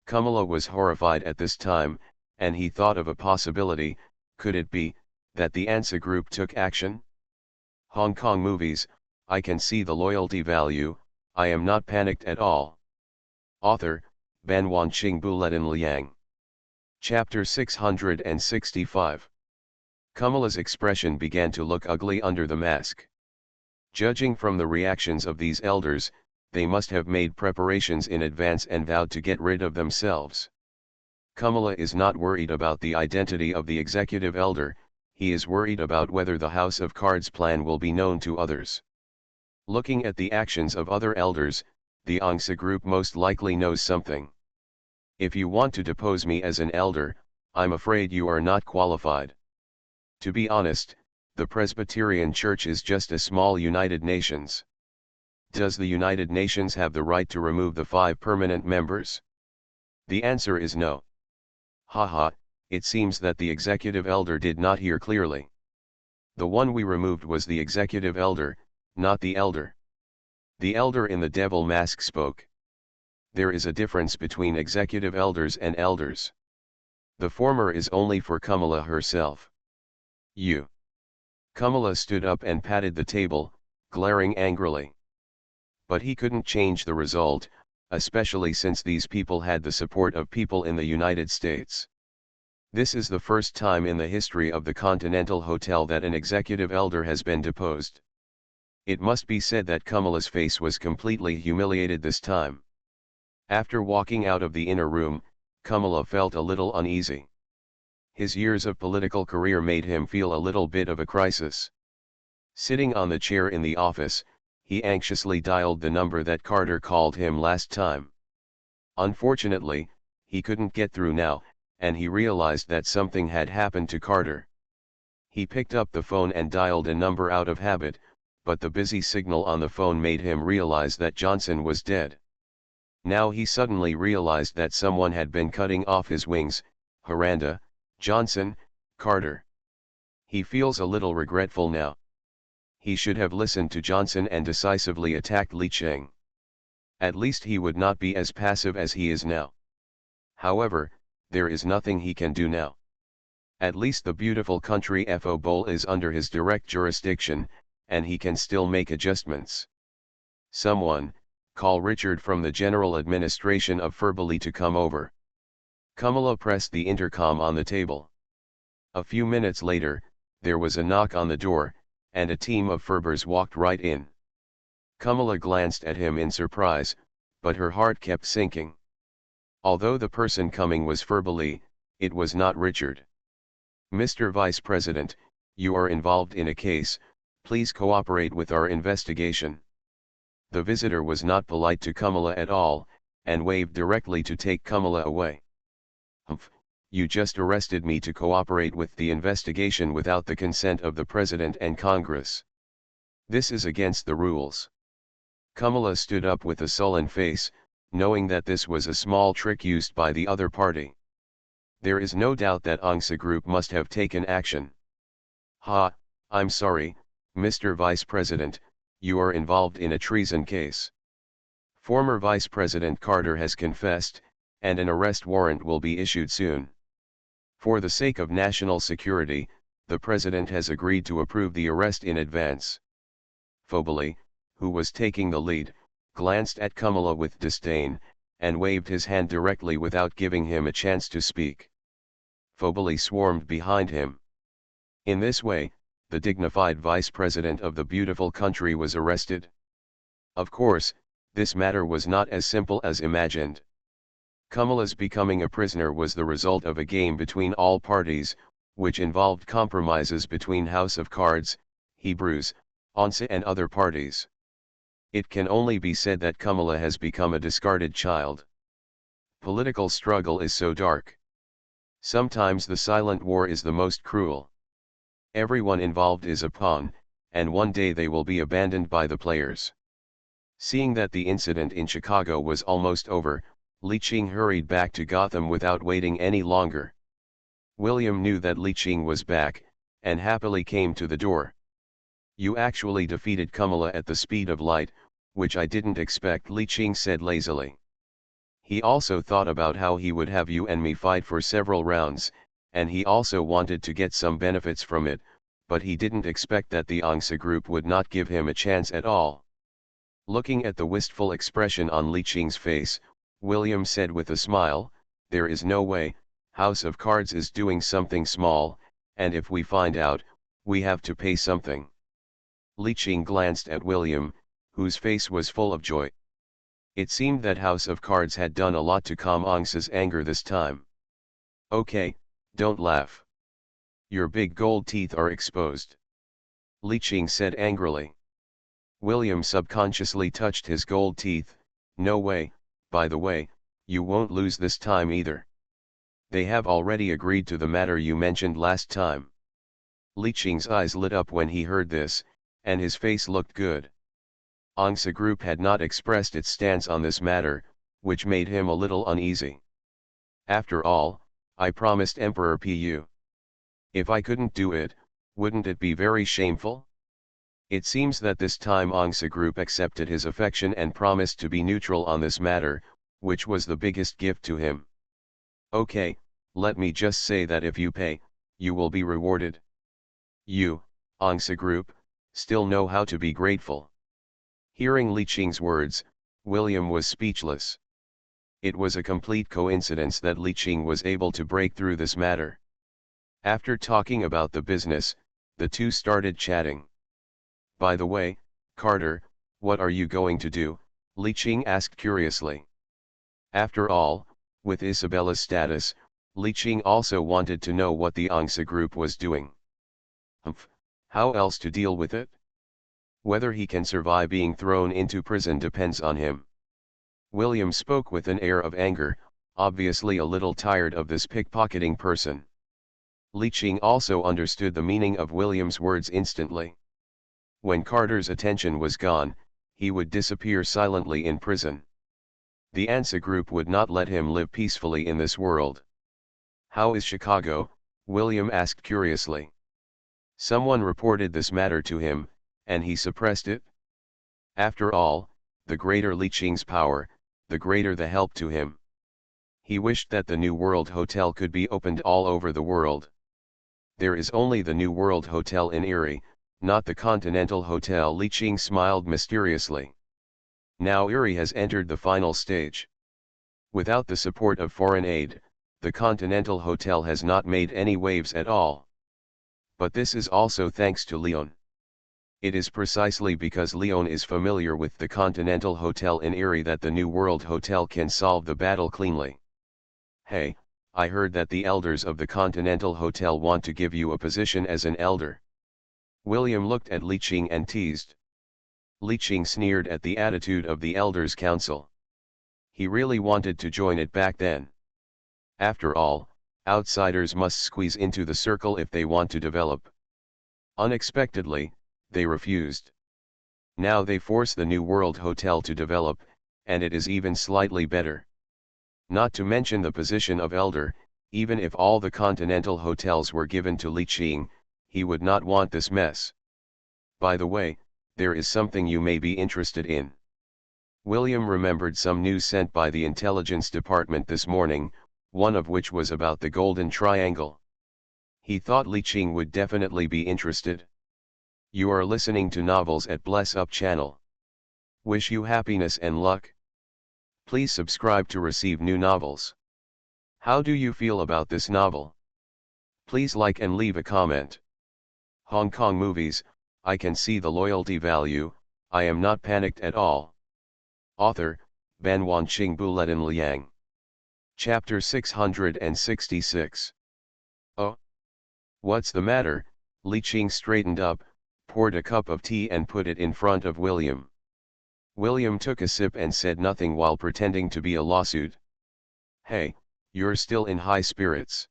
Kamala was horrified at this time, and he thought of a possibility. Could it be that the ANSA group took action? Hong Kong movies, I can see the loyalty value. I am not panicked at all. Author, Ban Wanqing Buletin Liang. Chapter 665. Kamala's expression began to look ugly under the mask. Judging from the reactions of these elders, they must have made preparations in advance and vowed to get rid of themselves. Kamala is not worried about the identity of the executive elder, he is worried about whether the House of Cards plan will be known to others. Looking at the actions of other elders, the Angsa group most likely knows something. If you want to depose me as an elder, I'm afraid you are not qualified. To be honest, the Presbyterian Church is just a small United Nations. Does the United Nations have the right to remove the 5 permanent members? The answer is no. Haha, it seems that the executive elder did not hear clearly. The one we removed was the executive elder, not the elder. The elder in the devil mask spoke. There is a difference between executive elders and elders. The former is only for Kamala herself. You. Kamala stood up and patted the table, glaring angrily. But he couldn't change the result, especially since these people had the support of people in the United States. This is the first time in the history of the Continental Hotel that an executive elder has been deposed. It must be said that Kamala's face was completely humiliated this time. After walking out of the inner room, Kamala felt a little uneasy. His years of political career made him feel a little bit of a crisis. Sitting on the chair in the office, he anxiously dialed the number that Carter called him last time. Unfortunately, he couldn't get through now, and he realized that something had happened to Carter. He picked up the phone and dialed a number out of habit, but the busy signal on the phone made him realize that Johnson was dead. Now he suddenly realized that someone had been cutting off his wings. Haranda, Johnson, Carter. He feels a little regretful now. He should have listened to Johnson and decisively attacked Li Cheng. At least he would not be as passive as he is now. However, there is nothing he can do now. At least the beautiful country FO Bowl is under his direct jurisdiction, and he can still make adjustments. Someone, call Richard from the General Administration of Ferbali to come over. Kamala pressed the intercom on the table. A few minutes later, there was a knock on the door, and a team of Ferbers walked right in. Kamala glanced at him in surprise, but her heart kept sinking. Although the person coming was Ferbali, it was not Richard. Mr. Vice President, you are involved in a case, please cooperate with our investigation. The visitor was not polite to Kamala at all, and waved directly to take Kamala away. Humph, you just arrested me to cooperate with the investigation without the consent of the President and Congress. This is against the rules. Kamala stood up with a sullen face, knowing that this was a small trick used by the other party. There is no doubt that Angsa Group must have taken action. Ha, I'm sorry, Mr. Vice President, you are involved in a treason case. Former Vice President Carter has confessed, and an arrest warrant will be issued soon. For the sake of national security, the President has agreed to approve the arrest in advance. Phobali, who was taking the lead, glanced at Kamala with disdain, and waved his hand directly without giving him a chance to speak. Phobali swarmed behind him. In this way, the dignified vice president of the beautiful country was arrested. Of course, this matter was not as simple as imagined. Kamala's becoming a prisoner was the result of a game between all parties, which involved compromises between House of Cards, Hebrews, Ansa and other parties. It can only be said that Kamala has become a discarded child. Political struggle is so dark. Sometimes the silent war is the most cruel. Everyone involved is a pawn, and one day they will be abandoned by the players. Seeing that the incident in Chicago was almost over, Li Ching hurried back to Gotham without waiting any longer. William knew that Li Ching was back, and happily came to the door. You actually defeated Kamala at the speed of light, which I didn't expect, Li Ching said lazily. He also thought about how he would have you and me fight for several rounds, and he also wanted to get some benefits from it, but he didn't expect that the Angsa group would not give him a chance at all. Looking at the wistful expression on Li Ching's face, William said with a smile, "There is no way, House of Cards is doing something small, and if we find out, we have to pay something." Li Ching glanced at William, whose face was full of joy. It seemed that House of Cards had done a lot to calm Angsa's anger this time. "Okay, don't laugh. Your big gold teeth are exposed," Li Ching said angrily. William subconsciously touched his gold teeth. No way, by the way, you won't lose this time either. They have already agreed to the matter you mentioned last time. Li Qing's eyes lit up when he heard this, and his face looked good. Angsa Group had not expressed its stance on this matter, which made him a little uneasy. After all, I promised Emperor Pu. If I couldn't do it, wouldn't it be very shameful? It seems that this time Angsa Group accepted his affection and promised to be neutral on this matter, which was the biggest gift to him. Okay, let me just say that if you pay, you will be rewarded. You, Angsa Group, still know how to be grateful. Hearing Li Qing's words, William was speechless. It was a complete coincidence that Li Qing was able to break through this matter. After talking about the business, the two started chatting. By the way, Carter, what are you going to do? Li Qing asked curiously. After all, with Isabella's status, Li Qing also wanted to know what the Angsa Group was doing. How else to deal with it? Whether he can survive being thrown into prison depends on him. William spoke with an air of anger, obviously a little tired of this pickpocketing person. Li Qing also understood the meaning of William's words instantly. When Carter's attention was gone, he would disappear silently in prison. The Angsa Group would not let him live peacefully in this world. How is Chicago? William asked curiously. Someone reported this matter to him, and he suppressed it? After all, the greater Li Qing's power, the greater the help to him. He wished that the New World Hotel could be opened all over the world. There is only the New World Hotel in Erie, not the Continental Hotel. Li Qing smiled mysteriously. Now Erie has entered the final stage. Without the support of foreign aid, the Continental Hotel has not made any waves at all. But this is also thanks to Leon. It is precisely because Leon is familiar with the Continental Hotel in Erie that the New World Hotel can solve the battle cleanly. Hey, I heard that the elders of the Continental Hotel want to give you a position as an elder. William looked at Li Qing and teased. Li Qing sneered at the attitude of the Elders' Council. He really wanted to join it back then. After all, outsiders must squeeze into the circle if they want to develop. Unexpectedly, they refused. Now they force the New World Hotel to develop, and it is even slightly better. Not to mention the position of elder, even if all the Continental Hotels were given to Li Qing, he would not want this mess. By the way, there is something you may be interested in. William remembered some news sent by the Intelligence Department this morning, one of which was about the Golden Triangle. He thought Li Qing would definitely be interested. You are listening to Novels at Bless Up channel. Wish you happiness and luck. Please subscribe to receive new novels. How do you feel about this novel? Please like and leave a comment. Hong Kong movies, I can see the loyalty value, I am not panicked at all. Author, Ban Wanqing Buletin Liang. Chapter 666. Oh? What's the matter? Li Qing straightened up, poured a cup of tea and put it in front of William. William took a sip and said nothing while pretending to be a lawsuit. Hey, you're still in high spirits.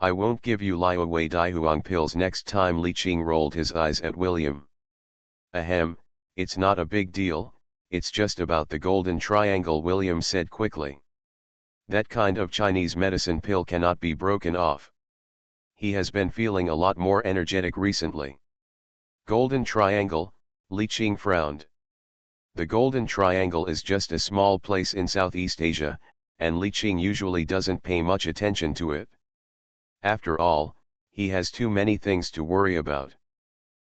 I won't give you Liao Wei Daihuang pills next time. Li Qing rolled his eyes at William. Ahem, it's not a big deal, it's just about the Golden Triangle, William said quickly. That kind of Chinese medicine pill cannot be broken off. He has been feeling a lot more energetic recently. Golden Triangle, Li Qing frowned. The Golden Triangle is just a small place in Southeast Asia, and Li Qing usually doesn't pay much attention to it. After all, he has too many things to worry about.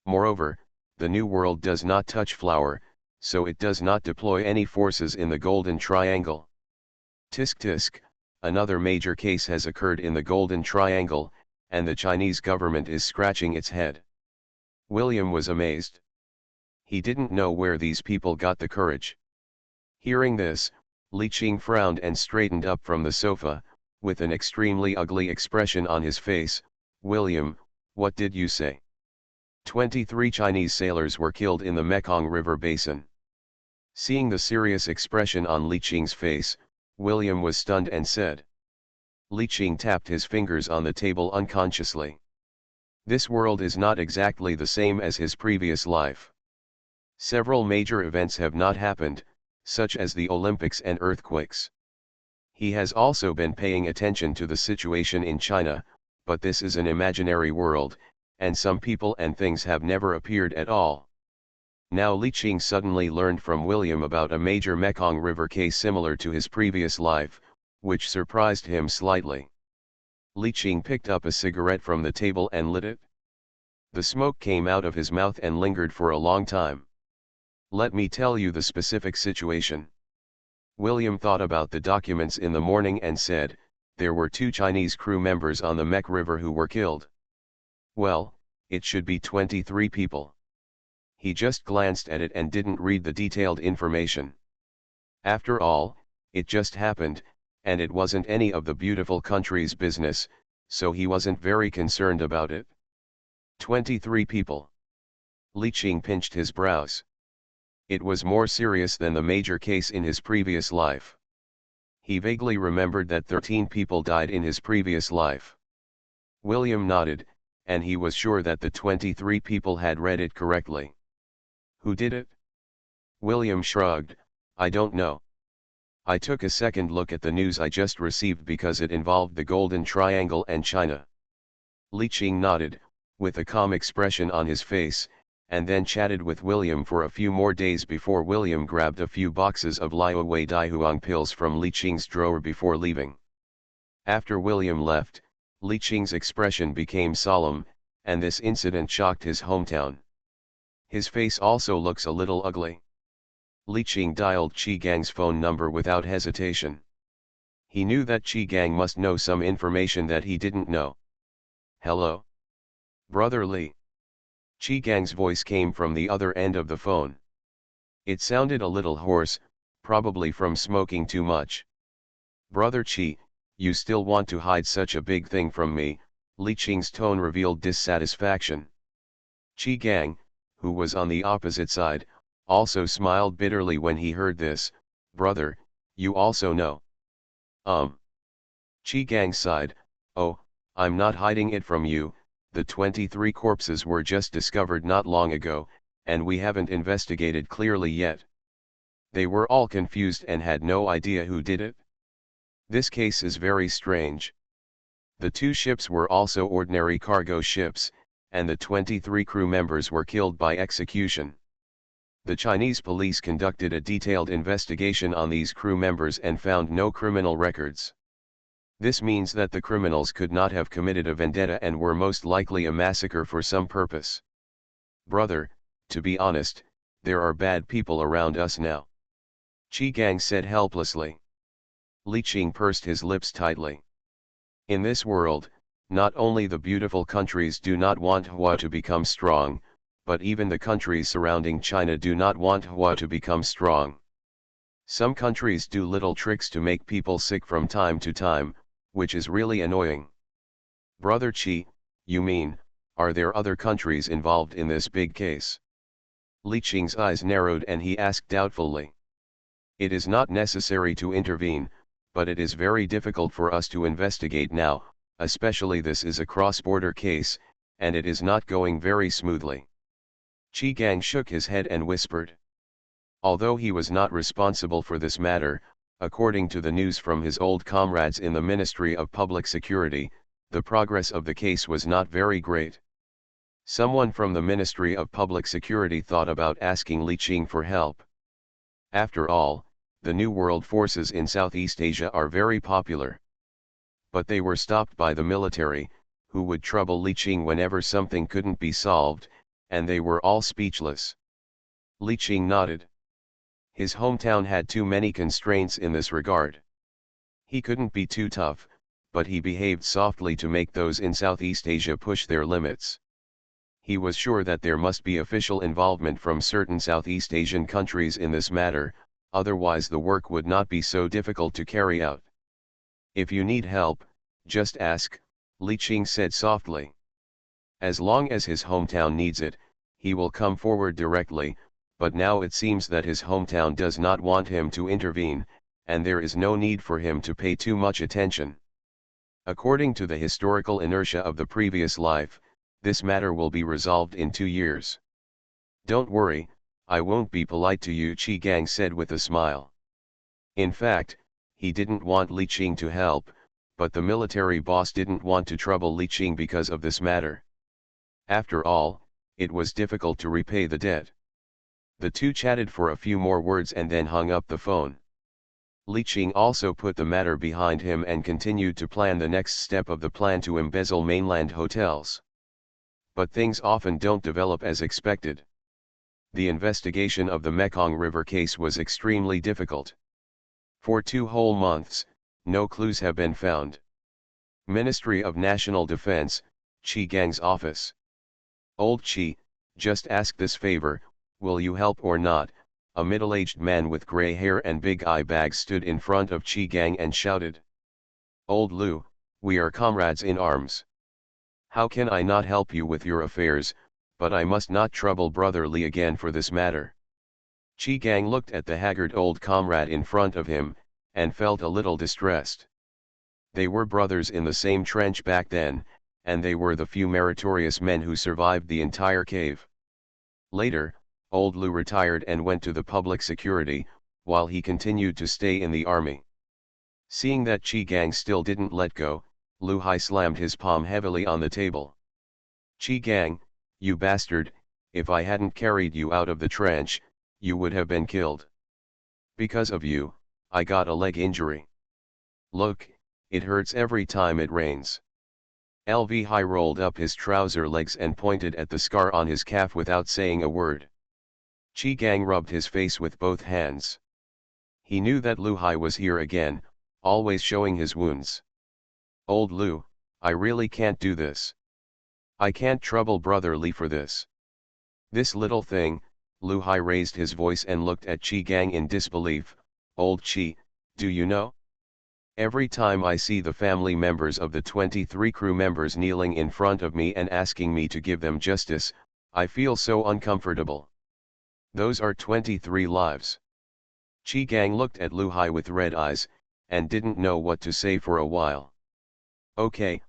Moreover, the New World does not touch flour, so it does not deploy any forces in the Golden Triangle. Tisk tisk, another major case has occurred in the Golden Triangle, and the Chinese government is scratching its head. William was amazed. He didn't know where these people got the courage. Hearing this, Li Qing frowned and straightened up from the sofa, with an extremely ugly expression on his face. William, what did you say? 23 Chinese sailors were killed in the Mekong River basin. Seeing the serious expression on Li Qing's face, William was stunned and said. Li Qing tapped his fingers on the table unconsciously. This world is not exactly the same as his previous life. Several major events have not happened, such as the Olympics and earthquakes. He has also been paying attention to the situation in China, but this is an imaginary world, and some people and things have never appeared at all. Now Li Qing suddenly learned from William about a major Mekong River case similar to his previous life, which surprised him slightly. Li Qing picked up a cigarette from the table and lit it. The smoke came out of his mouth and lingered for a long time. Let me tell you the specific situation. William thought about the documents in the morning and said, there were 2 Chinese crew members on the Mek River who were killed. Well, it should be 23 people. He just glanced at it and didn't read the detailed information. After all, it just happened, and it wasn't any of the beautiful country's business, so he wasn't very concerned about it. 23 people. Li Qing pinched his brows. It was more serious than the major case in his previous life. He vaguely remembered that 13 people died in his previous life. William nodded, and he was sure that the 23 people had read it correctly. Who did it? William shrugged, I don't know. I took a second look at the news I just received because it involved the Golden Triangle and China. Li Qing nodded, with a calm expression on his face, and then chatted with William for a few more days before William grabbed a few boxes of Liu Wei Daihuang pills from Li Qing's drawer before leaving. After William left, Li Qing's expression became solemn, and this incident shocked his hometown. His face also looks a little ugly. Li Qing dialed Qi Gang's phone number without hesitation. He knew that Qi Gang must know some information that he didn't know. Hello? Brother Li. Qi Gang's voice came from the other end of the phone. It sounded a little hoarse, probably from smoking too much. Brother Qi, you still want to hide such a big thing from me? Li Qing's tone revealed dissatisfaction. Qi Gang, who was on the opposite side, also smiled bitterly when he heard this. Brother, you also know. Qi Gang sighed, oh, I'm not hiding it from you. The 23 corpses were just discovered not long ago, and we haven't investigated clearly yet. They were all confused and had no idea who did it. This case is very strange. The 2 ships were also ordinary cargo ships, and the 23 crew members were killed by execution. The Chinese police conducted a detailed investigation on these crew members and found no criminal records. This means that the criminals could not have committed a vendetta and were most likely a massacre for some purpose. Brother, to be honest, there are bad people around us now. Qi Gang said helplessly. Li Qing pursed his lips tightly. In this world, not only the beautiful countries do not want Hua to become strong, but even the countries surrounding China do not want Hua to become strong. Some countries do little tricks to make people sick from time to time, which is really annoying. Brother Qi, you mean, are there other countries involved in this big case? Li Qing's eyes narrowed and he asked doubtfully. It is not necessary to intervene, but it is very difficult for us to investigate now, especially this is a cross-border case, and it is not going very smoothly. Qi Gang shook his head and whispered. Although he was not responsible for this matter, according to the news from his old comrades in the Ministry of Public Security, the progress of the case was not very great. Someone from the Ministry of Public Security thought about asking Li Qing for help. After all, the New World forces in Southeast Asia are very popular. But they were stopped by the military, who would trouble Li Qing whenever something couldn't be solved, and they were all speechless. Li Qing nodded. His hometown had too many constraints in this regard. He couldn't be too tough, but he behaved softly to make those in Southeast Asia push their limits. He was sure that there must be official involvement from certain Southeast Asian countries in this matter, otherwise the work would not be so difficult to carry out. If you need help, just ask, Li Qing said softly. As long as his hometown needs it, he will come forward directly, but now it seems that his hometown does not want him to intervene, and there is no need for him to pay too much attention. According to the historical inertia of the previous life, this matter will be resolved in 2 years. Don't worry, I won't be polite to you, Qi Gang said with a smile. In fact, he didn't want Li Qing to help, but the military boss didn't want to trouble Li Qing because of this matter. After all, it was difficult to repay the debt. The two chatted for a few more words and then hung up the phone. Li Qing also put the matter behind him and continued to plan the next step of the plan to embezzle mainland hotels. But things often don't develop as expected. The investigation of the Mekong River case was extremely difficult. For 2 whole months, no clues have been found. Ministry of National Defense, Qi Gang's office. Old Qi, just ask this favor, will you help or not? A middle-aged man with gray hair and big eye bags stood in front of Qi Gang and shouted. Old Lu, we are comrades in arms. How can I not help you with your affairs, but I must not trouble Brother Li again for this matter. Qi Gang looked at the haggard old comrade in front of him, and felt a little distressed. They were brothers in the same trench back then, and they were the few meritorious men who survived the entire cave. Later, old Lu retired and went to the public security, while he continued to stay in the army. Seeing that Qi Gang still didn't let go, Lu Hai slammed his palm heavily on the table. Qi Gang, you bastard, if I hadn't carried you out of the trench, you would have been killed. Because of you, I got a leg injury. Look, it hurts every time it rains. LV Hai rolled up his trouser legs and pointed at the scar on his calf without saying a word. Qi Gang rubbed his face with both hands. He knew that Lu Hai was here again, always showing his wounds. Old Lu, I really can't do this. I can't trouble Brother Li for this. This little thing, Lu Hai raised his voice and looked at Qi Gang in disbelief. Old Qi, do you know? Every time I see the family members of the 23 crew members kneeling in front of me and asking me to give them justice, I feel so uncomfortable. Those are 23 lives. Qi Gang looked at Lu Hai with red eyes, and didn't know what to say for a while. Okay.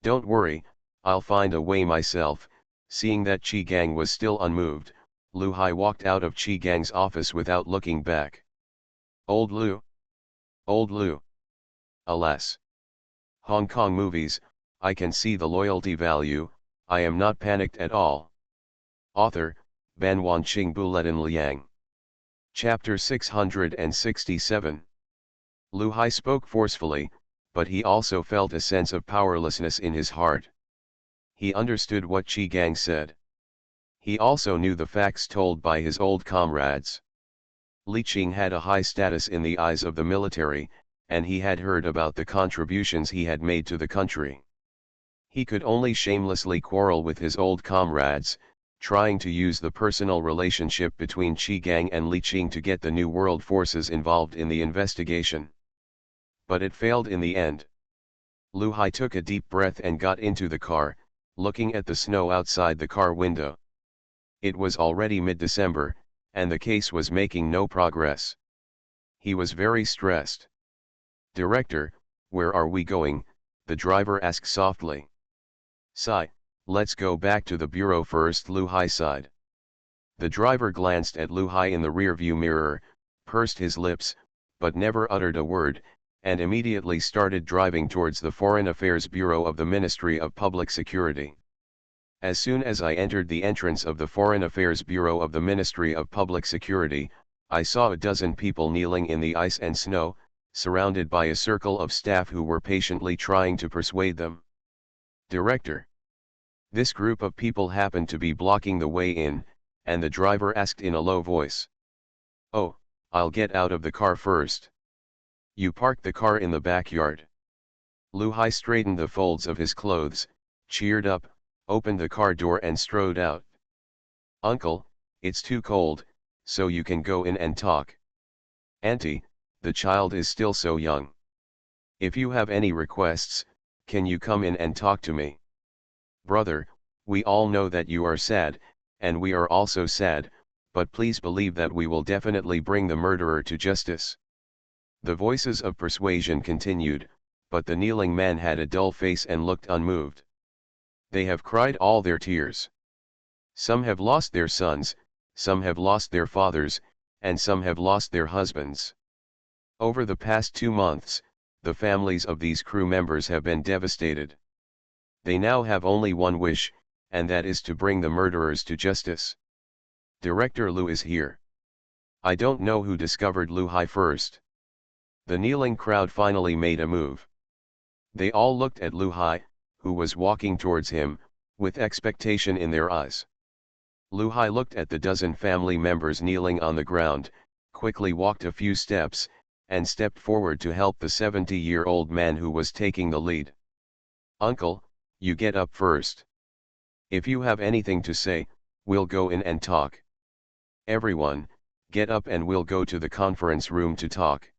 Don't worry, I'll find a way myself. Seeing that Qi Gang was still unmoved, Lu Hai walked out of Qi Gang's office without looking back. Old Lu. Old Lu. Alas. Hong Kong movies, I can see the loyalty value, I am not panicked at all. Author, Ban Wanqing Buletin Liang. Chapter 667. Lu Hai spoke forcefully, but he also felt a sense of powerlessness in his heart. He understood what Qi Gang said. He also knew the facts told by his old comrades. Li Qing had a high status in the eyes of the military, and he had heard about the contributions he had made to the country. He could only shamelessly quarrel with his old comrades, trying to use the personal relationship between Qi Gang and Li Qing to get the New World forces involved in the investigation. But it failed in the end. Lu Hai took a deep breath and got into the car, looking at the snow outside the car window. It was already mid-December, and the case was making no progress. He was very stressed. Director, where are we going? The driver asked softly. Sigh, let's go back to the bureau first, Lu Hai sighed. The driver glanced at Lu Hai in the rearview mirror, pursed his lips, but never uttered a word, and immediately started driving towards the Foreign Affairs Bureau of the Ministry of Public Security. As soon as I entered the entrance of the Foreign Affairs Bureau of the Ministry of Public Security, I saw a dozen people kneeling in the ice and snow, surrounded by a circle of staff who were patiently trying to persuade them. Director. This group of people happened to be blocking the way in, and the driver asked in a low voice. Oh, I'll get out of the car first. You parked the car in the backyard. Lu Hai straightened the folds of his clothes, cheered up, opened the car door and strode out. Uncle, it's too cold, so you can go in and talk. Auntie, the child is still so young. If you have any requests, can you come in and talk to me? Brother, we all know that you are sad, and we are also sad, but please believe that we will definitely bring the murderer to justice. The voices of persuasion continued, but the kneeling man had a dull face and looked unmoved. They have cried all their tears. Some have lost their sons, some have lost their fathers, and some have lost their husbands. Over the past 2 months, the families of these crew members have been devastated. They now have only one wish, and that is to bring the murderers to justice. Director Liu is here. I don't know who discovered Liu Hai first. The kneeling crowd finally made a move. They all looked at Liu Hai, who was walking towards him, with expectation in their eyes. Liu Hai looked at the dozen family members kneeling on the ground, quickly walked a few steps, and stepped forward to help the 70-year-old man who was taking the lead. Uncle, you get up first. If you have anything to say, we'll go in and talk. Everyone, get up and we'll go to the conference room to talk.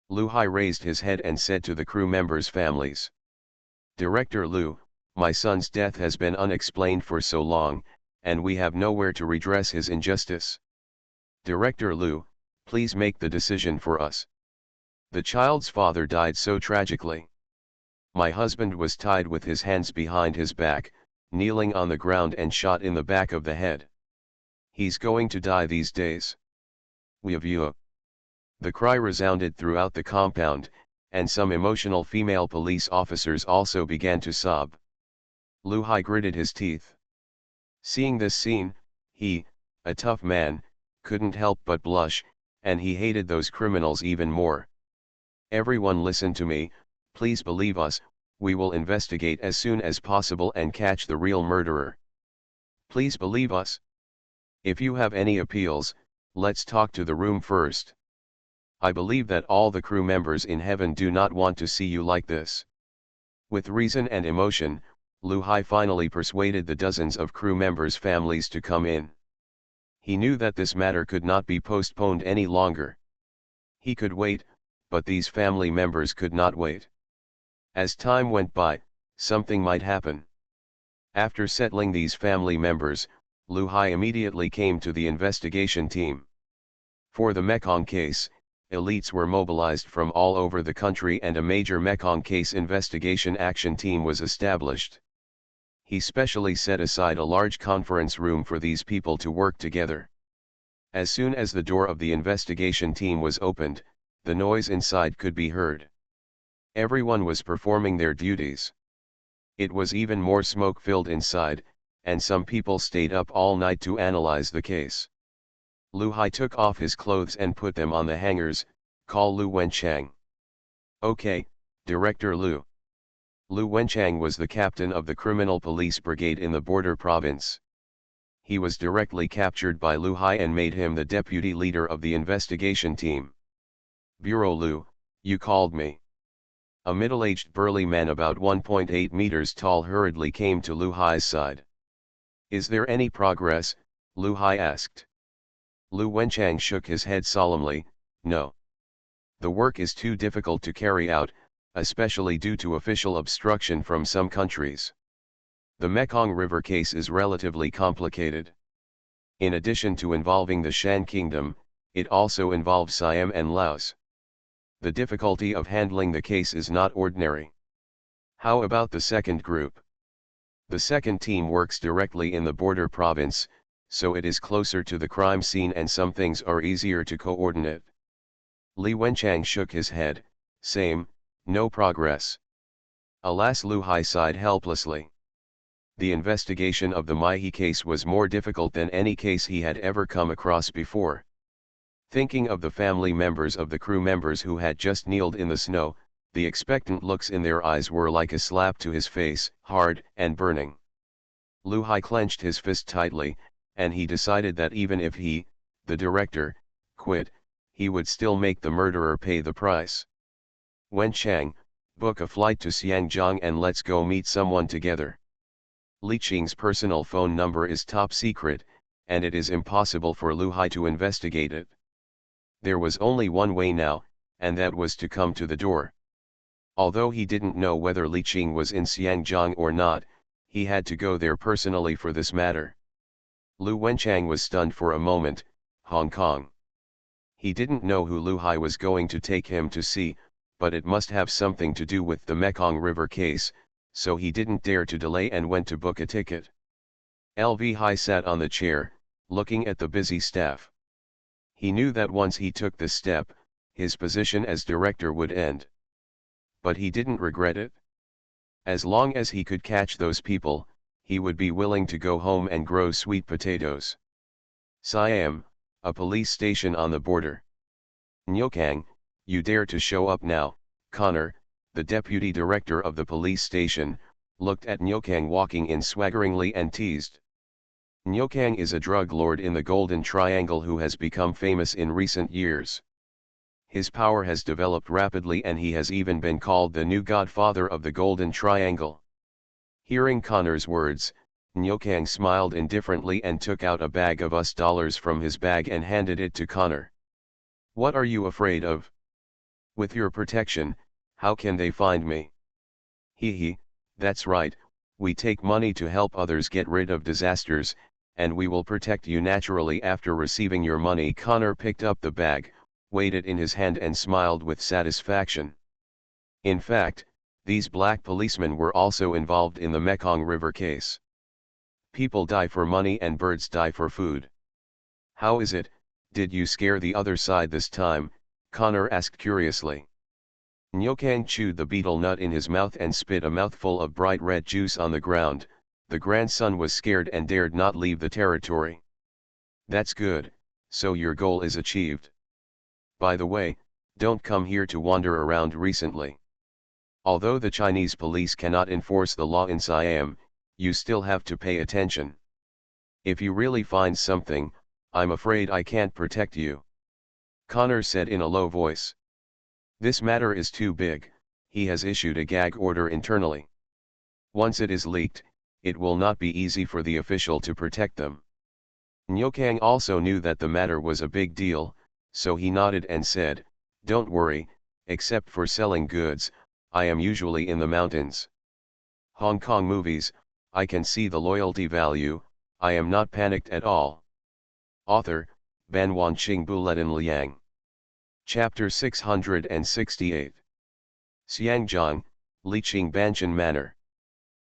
Liu Hai raised his head and said to the crew members' families. Director Liu, my son's death has been unexplained for so long, and we have nowhere to redress his injustice. Director Liu, please make the decision for us. The child's father died so tragically. My husband was tied with his hands behind his back, kneeling on the ground and shot in the back of the head. He's going to die these days. We have you. The cry resounded throughout the compound, and some emotional female police officers also began to sob. Liu Hai gritted his teeth. Seeing this scene, he, a tough man, couldn't help but blush, and he hated those criminals even more. Everyone listen to me, please believe us, we will investigate as soon as possible and catch the real murderer. Please believe us. If you have any appeals, let's talk to the room first. I believe that all the crew members in heaven do not want to see you like this. With reason and emotion, Liu Hai finally persuaded the dozens of crew members' families to come in. He knew that this matter could not be postponed any longer. He could wait, but these family members could not wait. As time went by, something might happen. After settling these family members, Liu Hai immediately came to the investigation team. For the Mekong case, elites were mobilized from all over the country and a major Mekong case investigation action team was established. He specially set aside a large conference room for these people to work together. As soon as the door of the investigation team was opened, the noise inside could be heard. Everyone was performing their duties. It was even more smoke-filled inside, and some people stayed up all night to analyze the case. Liu Hai took off his clothes and put them on the hangers. Call Lu Wenchang. Okay, Director Liu. Lu Wenchang was the captain of the criminal police brigade in the border province. He was directly captured by Liu Hai and made him the deputy leader of the investigation team. Bureau Liu, you called me. A middle-aged burly man about 1.8 meters tall hurriedly came to Liu Hai's side. Is there any progress? Liu Hai asked. Lu Wenchang shook his head solemnly, no. The work is too difficult to carry out, especially due to official obstruction from some countries. The Mekong River case is relatively complicated. In addition to involving the Shan Kingdom, it also involves Siam and Laos. The difficulty of handling the case is not ordinary. How about the second group? The second team works directly in the border province, so it is closer to the crime scene and some things are easier to coordinate. Li Wenchang shook his head, same, no progress. Alas, Liu Hai sighed helplessly. The investigation of the Mai case was more difficult than any case he had ever come across before. Thinking of the family members of the crew members who had just kneeled in the snow, the expectant looks in their eyes were like a slap to his face, hard and burning. Liu Hai clenched his fist tightly, and he decided that even if he, the director, quit, he would still make the murderer pay the price. Wenchang, book a flight to Xiangjiang and let's go meet someone together. Li Qing's personal phone number is top secret, and it is impossible for Liu Hai to investigate it. There was only one way now, and that was to come to the door. Although he didn't know whether Li Qing was in Xiangjiang or not, he had to go there personally for this matter. Lu Wenchang was stunned for a moment. Hong Kong. He didn't know who Lu Hai was going to take him to see, but it must have something to do with the Mekong River case, so he didn't dare to delay and went to book a ticket. LV Hai sat on the chair, looking at the busy staff. He knew that once he took this step, his position as director would end. But he didn't regret it. As long as he could catch those people, he would be willing to go home and grow sweet potatoes. Siam, a police station on the border. Nyokang, you dare to show up now. Connor, the deputy director of the police station, looked at Nyokang walking in swaggeringly and teased. Nyokang is a drug lord in the Golden Triangle who has become famous in recent years. His power has developed rapidly and he has even been called the new godfather of the Golden Triangle. Hearing Connor's words, Nyokang smiled indifferently and took out a bag of US$ from his bag and handed it to Connor. What are you afraid of? With your protection, how can they find me? Hee, that's right, we take money to help others get rid of disasters, and we will protect you naturally after receiving your money. Connor picked up the bag, weighed it in his hand and smiled with satisfaction. In fact, these black policemen were also involved in the Mekong River case. People die for money and birds die for food. How is it, did you scare the other side this time? Connor asked curiously. Nyokang chewed the betel nut in his mouth and spit a mouthful of bright red juice on the ground. The grandson was scared and dared not leave the territory. That's good, so your goal is achieved. By the way, don't come here to wander around recently. Although the Chinese police cannot enforce the law in Siam, you still have to pay attention. If you really find something, I'm afraid I can't protect you. Connor said in a low voice. This matter is too big, he has issued a gag order internally. Once it is leaked, it will not be easy for the official to protect them. Nyokang also knew that the matter was a big deal, so he nodded and said, don't worry, except for selling goods, I am usually in the mountains. Hong Kong movies, I can see the loyalty value, I am not panicked at all. Author, Ban Wanqing Buletin Liang. Chapter 668. Xiangjiang, Liqing Banshan Manor.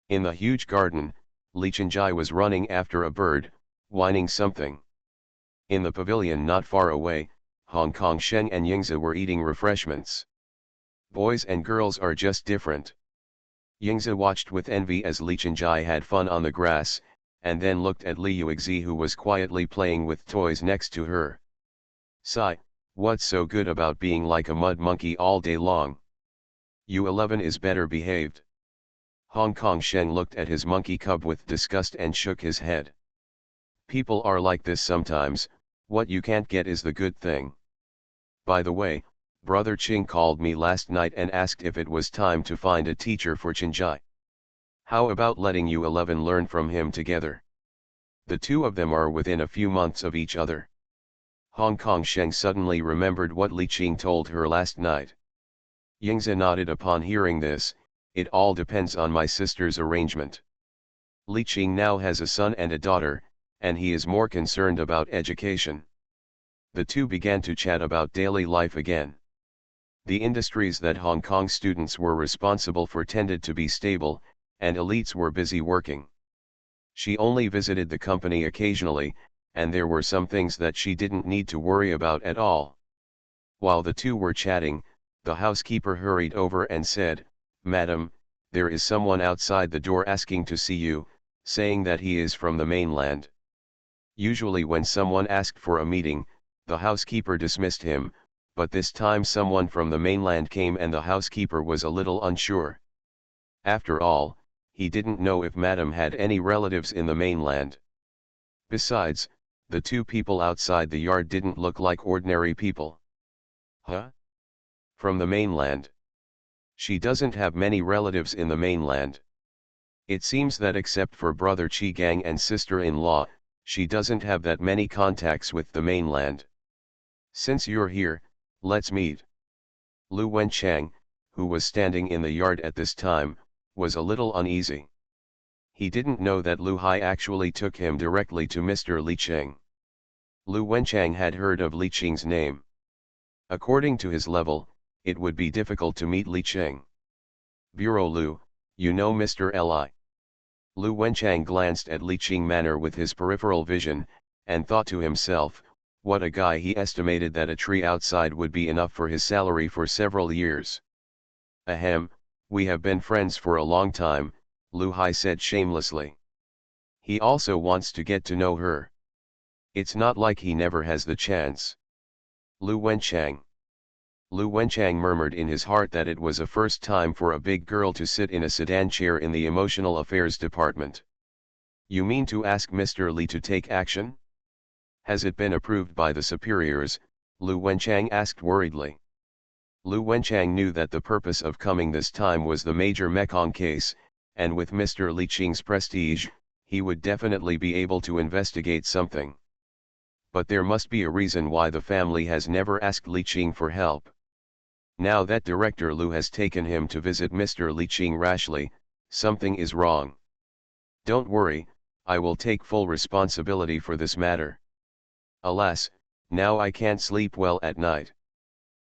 In the huge garden, Li Chenjai was running after a bird, whining something. In the pavilion not far away, Hong Kong Sheng and Yingzi were eating refreshments. Boys and girls are just different. Yingzi watched with envy as Li Chenjai had fun on the grass, and then looked at Li Yuexi who was quietly playing with toys next to her. Sigh, what's so good about being like a mud monkey all day long? U11 is better behaved. Hong Kong Sheng looked at his monkey cub with disgust and shook his head. People are like this sometimes, what you can't get is the good thing. By the way, Brother Ching called me last night and asked if it was time to find a teacher for Chenjai. How about letting U11 learn from him together? The two of them are within a few months of each other. Hong Kong Sheng suddenly remembered what Li Qing told her last night. Yingzi nodded upon hearing this, it all depends on my sister's arrangement. Li Qing now has a son and a daughter, and he is more concerned about education. The two began to chat about daily life again. The industries that Hong Kong students were responsible for tended to be stable, and elites were busy working. She only visited the company occasionally, and there were some things that she didn't need to worry about at all. While the two were chatting, the housekeeper hurried over and said, Madam, there is someone outside the door asking to see you, saying that he is from the mainland. Usually when someone asked for a meeting, the housekeeper dismissed him, but this time someone from the mainland came and the housekeeper was a little unsure. After all, he didn't know if Madam had any relatives in the mainland. Besides, the two people outside the yard didn't look like ordinary people. Huh? From the mainland? She doesn't have many relatives in the mainland. It seems that except for brother Qi Gang and sister-in-law, she doesn't have that many contacts with the mainland. Since you're here, let's meet. Lu Wenchang, who was standing in the yard at this time, was a little uneasy. He didn't know that Lu Hai actually took him directly to Mr. Li Qing. Lu Wenchang had heard of Li Qing's name. According to his level, it would be difficult to meet Li Qing. Bureau Lu, you know Mr. Li. Lu Wenchang glanced at Li Qing manner with his peripheral vision, and thought to himself, what a guy. He estimated that a tree outside would be enough for his salary for several years. Ahem, we have been friends for a long time, Lu Hai said shamelessly. He also wants to get to know her. It's not like he never has the chance. Lu Wenchang. Lu Wenchang murmured in his heart that it was a first time for a big girl to sit in a sedan chair in the emotional affairs department. You mean to ask Mr. Li to take action? Has it been approved by the superiors? Lu Wenchang asked worriedly. Lu Wenchang knew that the purpose of coming this time was the major Mekong case, and with Mr. Li Qing's prestige, he would definitely be able to investigate something. But there must be a reason why the family has never asked Li Qing for help. Now that Director Lu has taken him to visit Mr. Li Qing rashly, something is wrong. Don't worry, I will take full responsibility for this matter. Alas, now I can't sleep well at night.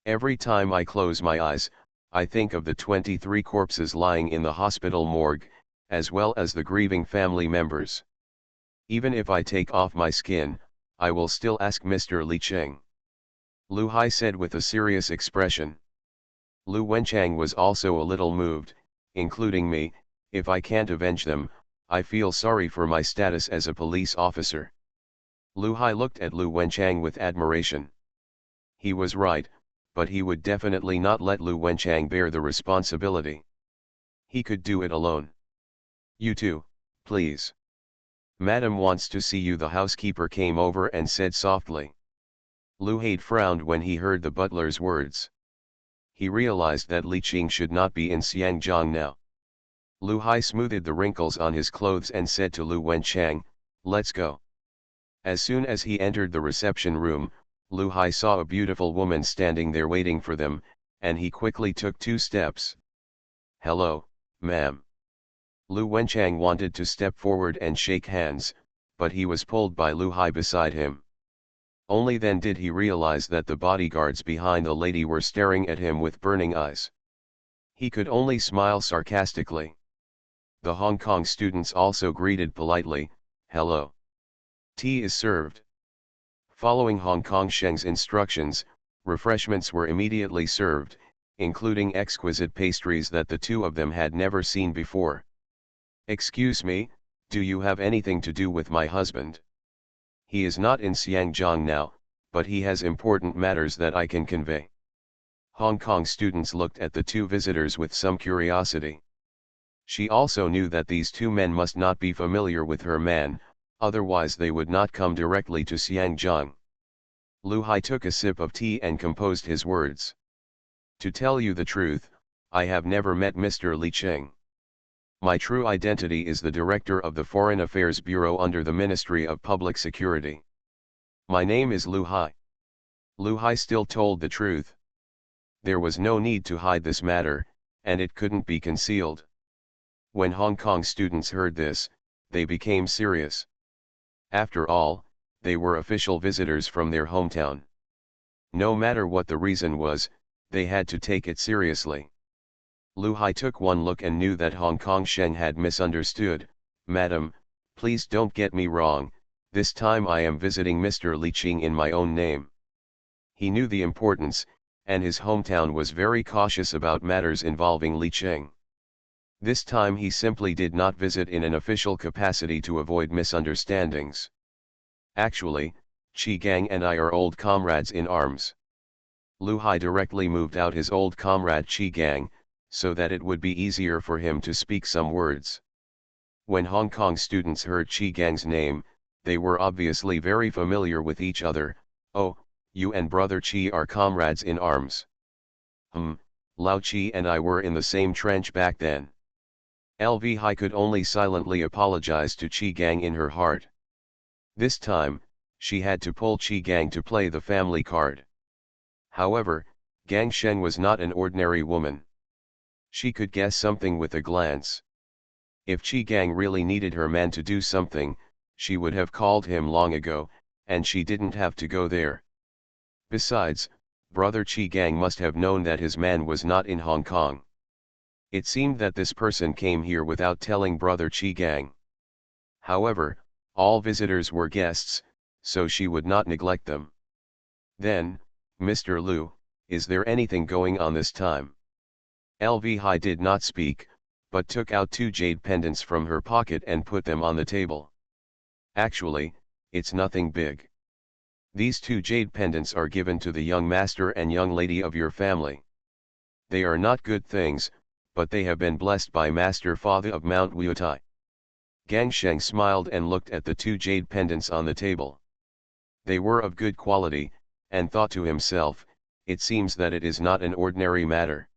Every time I close my eyes, I think of the 23 corpses lying in the hospital morgue, as well as the grieving family members. Even if I take off my skin, I will still ask Mr. Li Qing. Lu Hai said with a serious expression. Lu Wenchang was also a little moved, including me. If I can't avenge them, I feel sorry for my status as a police officer. Lu Hai looked at Lu Wenchang with admiration. He was right, but he would definitely not let Lu Wenchang bear the responsibility. He could do it alone. You too, please. Madam wants to see you. The housekeeper came over and said softly. Lu Hai frowned when he heard the butler's words. He realized that Li Qing should not be in Xiangjiang now. Lu Hai smoothed the wrinkles on his clothes and said to Lu Wenchang, let's go. As soon as he entered the reception room, Lu Hai saw a beautiful woman standing there waiting for them, and he quickly took 2 steps. Hello, ma'am. Lu Wenchang wanted to step forward and shake hands, but he was pulled by Lu Hai beside him. Only then did he realize that the bodyguards behind the lady were staring at him with burning eyes. He could only smile sarcastically. The Hong Kong students also greeted politely, hello. Tea is served. Following Hong Kong Sheng's instructions, refreshments were immediately served, including exquisite pastries that the two of them had never seen before. Excuse me, do you have anything to do with my husband? He is not in Xiangjiang now, but he has important matters that I can convey. Hong Kong students looked at the 2 visitors with some curiosity. She also knew that these 2 men must not be familiar with her man, otherwise they would not come directly to Xiangjiang. Lu Hai took a sip of tea and composed his words. To tell you the truth, I have never met Mr. Li Qing. My true identity is the director of the Foreign Affairs Bureau under the Ministry of Public Security. My name is Lu Hai. Lu Hai still told the truth. There was no need to hide this matter, and it couldn't be concealed. When Hong Kong students heard this, they became serious. After all, they were official visitors from their hometown. No matter what the reason was, they had to take it seriously. Lu Hai took one look and knew that Hong Kong Sheng had misunderstood. Madam, please don't get me wrong, this time I am visiting Mr. Li Qing in my own name. He knew the importance, and his hometown was very cautious about matters involving Li Qing. This time he simply did not visit in an official capacity to avoid misunderstandings. Actually, Qi Gang and I are old comrades in arms. Lu Hai directly moved out his old comrade Qi Gang, so that it would be easier for him to speak some words. When Hong Kong students heard Qi Gang's name, they were obviously very familiar with each other. Oh, you and brother Qi are comrades in arms. Lao Qi and I were in the same trench back then. LV Hai could only silently apologize to Qi Gang in her heart. This time, she had to pull Qi Gang to play the family card. However, Gang Sheng was not an ordinary woman. She could guess something with a glance. If Qi Gang really needed her man to do something, she would have called him long ago, and she didn't have to go there. Besides, brother Qi Gang must have known that his man was not in Hong Kong. It seemed that this person came here without telling brother Qi Gang. However, all visitors were guests, so she would not neglect them. Then, Mr. Liu, is there anything going on this time? LV Hai did not speak, but took out 2 jade pendants from her pocket and put them on the table. Actually, it's nothing big. These 2 jade pendants are given to the young master and young lady of your family. They are not good things, but they have been blessed by Master Father of Mount Wutai. Gang Sheng smiled and looked at the 2 jade pendants on the table. They were of good quality, and thought to himself, it seems that it is not an ordinary matter.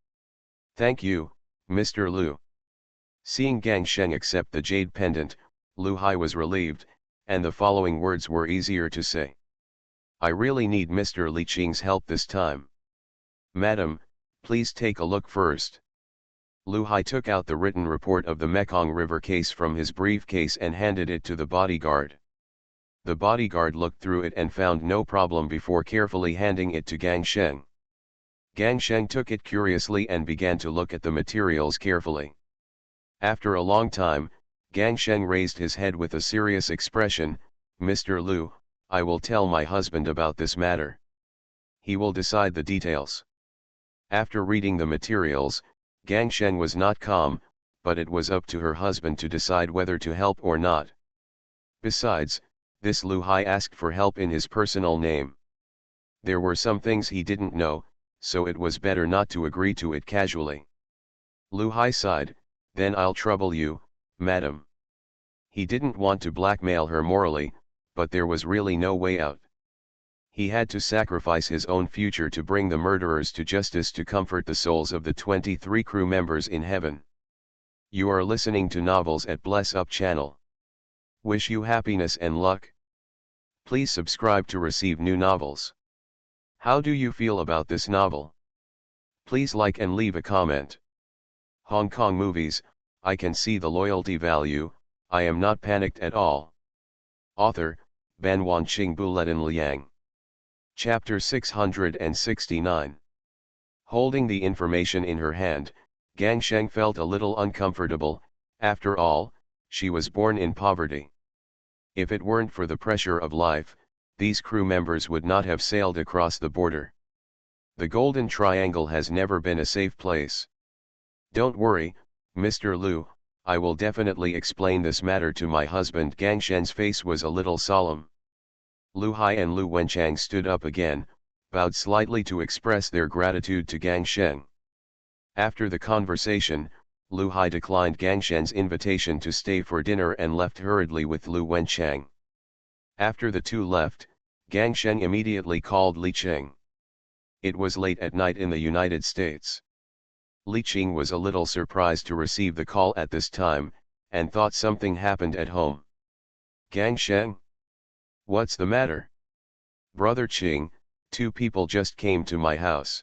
Thank you, Mr. Liu. Seeing Gang Sheng accept the jade pendant, Lu Hai was relieved, and the following words were easier to say. I really need Mr. Li Qing's help this time. Madam, please take a look first. Lu Hai took out the written report of the Mekong River case from his briefcase and handed it to the bodyguard. The bodyguard looked through it and found no problem before carefully handing it to Gang Sheng. Gang Sheng took it curiously and began to look at the materials carefully. After a long time, Gang Sheng raised his head with a serious expression. Mr. Liu, I will tell my husband about this matter. He will decide the details. After reading the materials, Gang Sheng was not calm, but it was up to her husband to decide whether to help or not. Besides, this Lu Hai asked for help in his personal name. There were some things he didn't know, so it was better not to agree to it casually. Lu Hai sighed, then I'll trouble you, madam. He didn't want to blackmail her morally, but there was really no way out. He had to sacrifice his own future to bring the murderers to justice to comfort the souls of the 23 crew members in heaven. You are listening to Novels at Bless Up channel. Wish you happiness and luck. Please subscribe to receive new novels. How do you feel about this novel? Please like and leave a comment. Hong Kong movies, I can see the loyalty value, I am not panicked at all. Author, Ban Wanqing Buletin Liang. Chapter 669. Holding the information in her hand, Gang Sheng felt a little uncomfortable. After all, she was born in poverty. If it weren't for the pressure of life, these crew members would not have sailed across the border. The Golden Triangle has never been a safe place. Don't worry, Mr. Liu, I will definitely explain this matter to my husband. Gang Sheng's face was a little solemn. Lu Hai and Lu Wenchang stood up again, bowed slightly to express their gratitude to Gang Sheng. After the conversation, Lu Hai declined Gang Sheng's invitation to stay for dinner and left hurriedly with Lu Wenchang. After the two left, Gang Sheng immediately called Li Qing. It was late at night in the United States. Li Qing was a little surprised to receive the call at this time, and thought something happened at home. Gang Sheng? What's the matter? Brother Qing, 2 people just came to my house.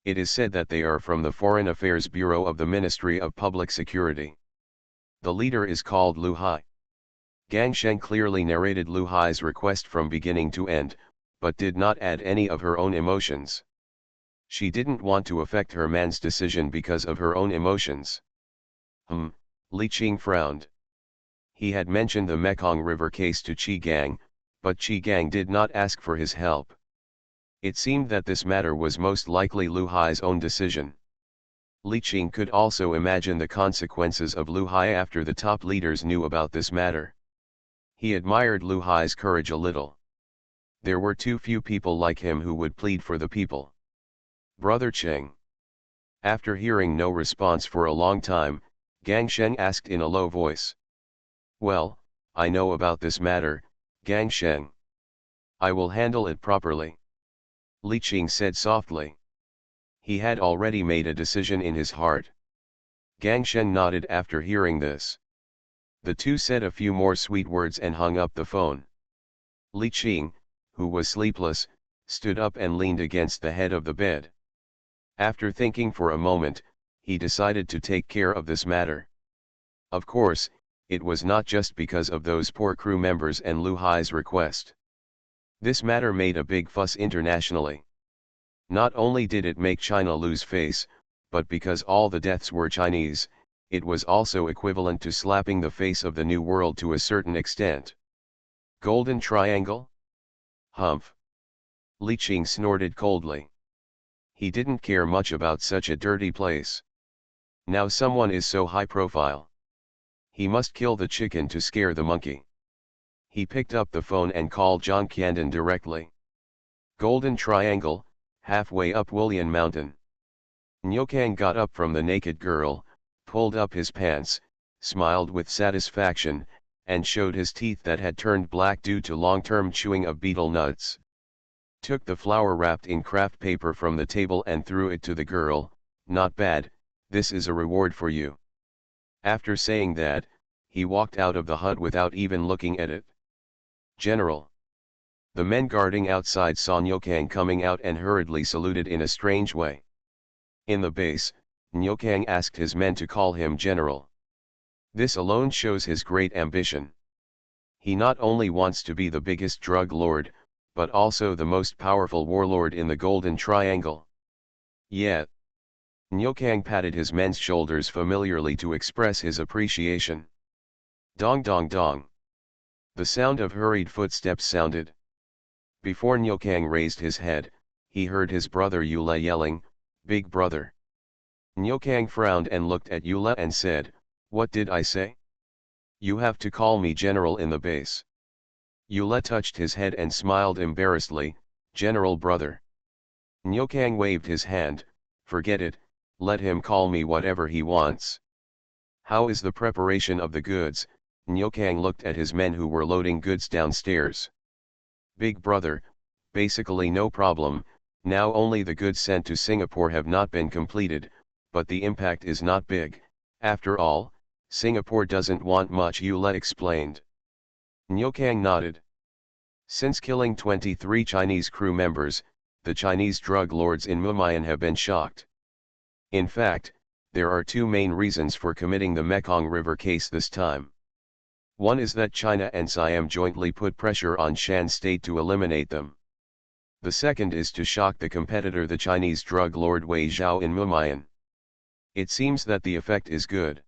It is said that they are from the Foreign Affairs Bureau of the Ministry of Public Security. The leader is called Lu Hai. Gang Sheng clearly narrated Lu Hai's request from beginning to end, but did not add any of her own emotions. She didn't want to affect her man's decision because of her own emotions. Li Qing frowned. He had mentioned the Mekong River case to Qi Gang, but Qi Gang did not ask for his help. It seemed that this matter was most likely Lu Hai's own decision. Li Qing could also imagine the consequences of Lu Hai after the top leaders knew about this matter. He admired Lu Hai's courage a little. There were too few people like him who would plead for the people. Brother Qing. After hearing no response for a long time, Gang Sheng asked in a low voice. Well, I know about this matter, Gang Sheng. I will handle it properly. Li Qing said softly. He had already made a decision in his heart. Gang Sheng nodded after hearing this. The two said a few more sweet words and hung up the phone. Li Qing, who was sleepless, stood up and leaned against the head of the bed. After thinking for a moment, he decided to take care of this matter. Of course, it was not just because of those poor crew members and Lu Hai's request. This matter made a big fuss internationally. Not only did it make China lose face, but because all the deaths were Chinese, it was also equivalent to slapping the face of the New World to a certain extent. Golden Triangle? Humph. Li Qing snorted coldly. He didn't care much about such a dirty place. Now someone is so high profile. He must kill the chicken to scare the monkey. He picked up the phone and called John Candon directly. Golden Triangle, halfway up William Mountain. Nyokang got up from the naked girl, pulled up his pants, smiled with satisfaction, and showed his teeth that had turned black due to long-term chewing of betel nuts. Took the flower wrapped in craft paper from the table and threw it to the girl. Not bad, this is a reward for you. After saying that, he walked out of the hut without even looking at it. General. The men guarding outside saw Nyokang coming out and hurriedly saluted in a strange way. In the base, Nyokang asked his men to call him General. This alone shows his great ambition. He not only wants to be the biggest drug lord, but also the most powerful warlord in the Golden Triangle. Yet, Nyokang patted his men's shoulders familiarly to express his appreciation. Dong dong dong. The sound of hurried footsteps sounded. Before Nyokang raised his head, he heard his brother Yule yelling, "Big brother." Nyokang frowned and looked at Yule and said, "What did I say? You have to call me general in the base." Yule touched his head and smiled embarrassedly, "General brother." Nyokang waved his hand, "Forget it, let him call me whatever he wants." "How is the preparation of the goods?" Nyokang looked at his men who were loading goods downstairs. "Big brother, basically no problem, now only the goods sent to Singapore have not been completed, but the impact is not big, after all, Singapore doesn't want much," Yule explained. Nyokang nodded. Since killing 23 Chinese crew members, the Chinese drug lords in Mumayan have been shocked. In fact, there are two main reasons for committing the Mekong River case this time. One is that China and Siam jointly put pressure on Shan State to eliminate them. The second is to shock the competitor, the Chinese drug lord Wei Zhao in Mumayan. It seems that the effect is good.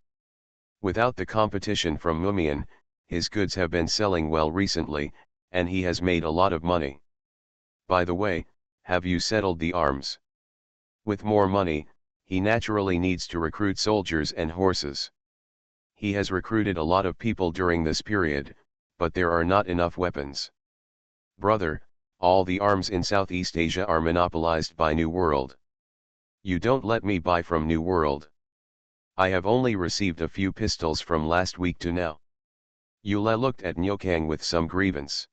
Without the competition from Mumayan, his goods have been selling well recently, and he has made a lot of money. By the way, have you settled the arms? With more money, he naturally needs to recruit soldiers and horses. He has recruited a lot of people during this period, but there are not enough weapons. Brother, all the arms in Southeast Asia are monopolized by New World. You don't let me buy from New World. I have only received a few pistols from last week to now. Yule looked at Nyokang with some grievance.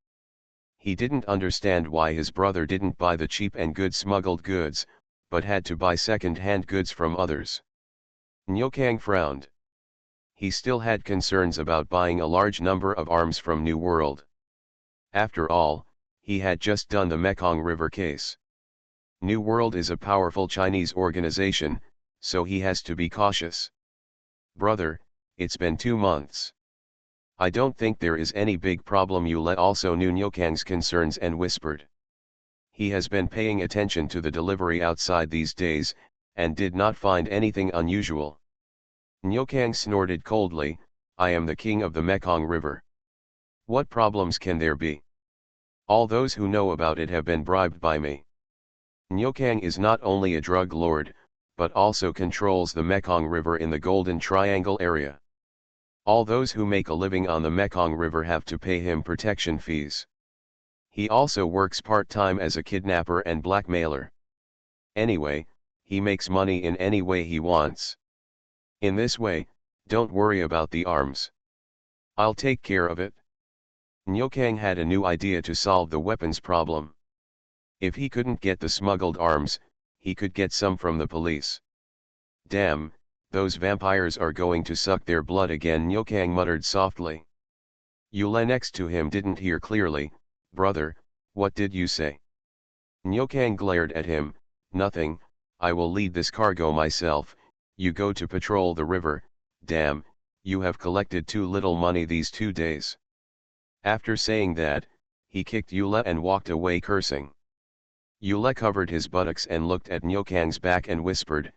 He didn't understand why his brother didn't buy the cheap and good smuggled goods, but had to buy second-hand goods from others. Nyokang frowned. He still had concerns about buying a large number of arms from New World. After all, he had just done the Mekong River case. New World is a powerful Chinese organization, so he has to be cautious. Brother, it's been 2 months. I don't think there is any big problem. Yule also knew Nyokang's concerns and whispered. He has been paying attention to the delivery outside these days, and did not find anything unusual. Nyokang snorted coldly, "I am the king of the Mekong River. What problems can there be? All those who know about it have been bribed by me." Nyokang is not only a drug lord, but also controls the Mekong River in the Golden Triangle area. All those who make a living on the Mekong River have to pay him protection fees. He also works part-time as a kidnapper and blackmailer. Anyway, he makes money in any way he wants. In this way, don't worry about the arms. I'll take care of it. Nyokang had a new idea to solve the weapons problem. If he couldn't get the smuggled arms, he could get some from the police. Damn, those vampires are going to suck their blood again, Nyokang muttered softly. Yule next to him didn't hear clearly. Brother, what did you say? Nyokang glared at him. Nothing, I will lead this cargo myself, you go to patrol the river. Damn, you have collected too little money these 2 days. After saying that, he kicked Yule and walked away cursing. Yule covered his buttocks and looked at Nyokang's back and whispered,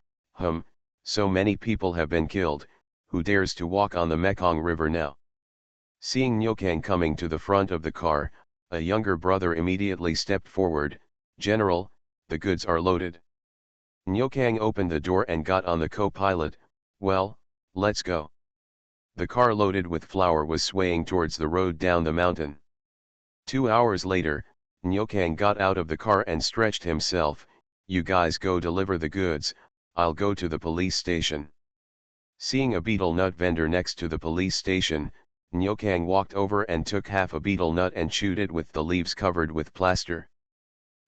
so many people have been killed, who dares to walk on the Mekong River now? Seeing Nyokang coming to the front of the car, a younger brother immediately stepped forward. General, the goods are loaded. Nyokang opened the door and got on the co-pilot. Well, let's go. The car loaded with flour was swaying towards the road down the mountain. 2 hours later, Nyokang got out of the car and stretched himself. You guys go deliver the goods, I'll go to the police station. Seeing a betel nut vendor next to the police station, Nyokang walked over and took half a betel nut and chewed it with the leaves covered with plaster.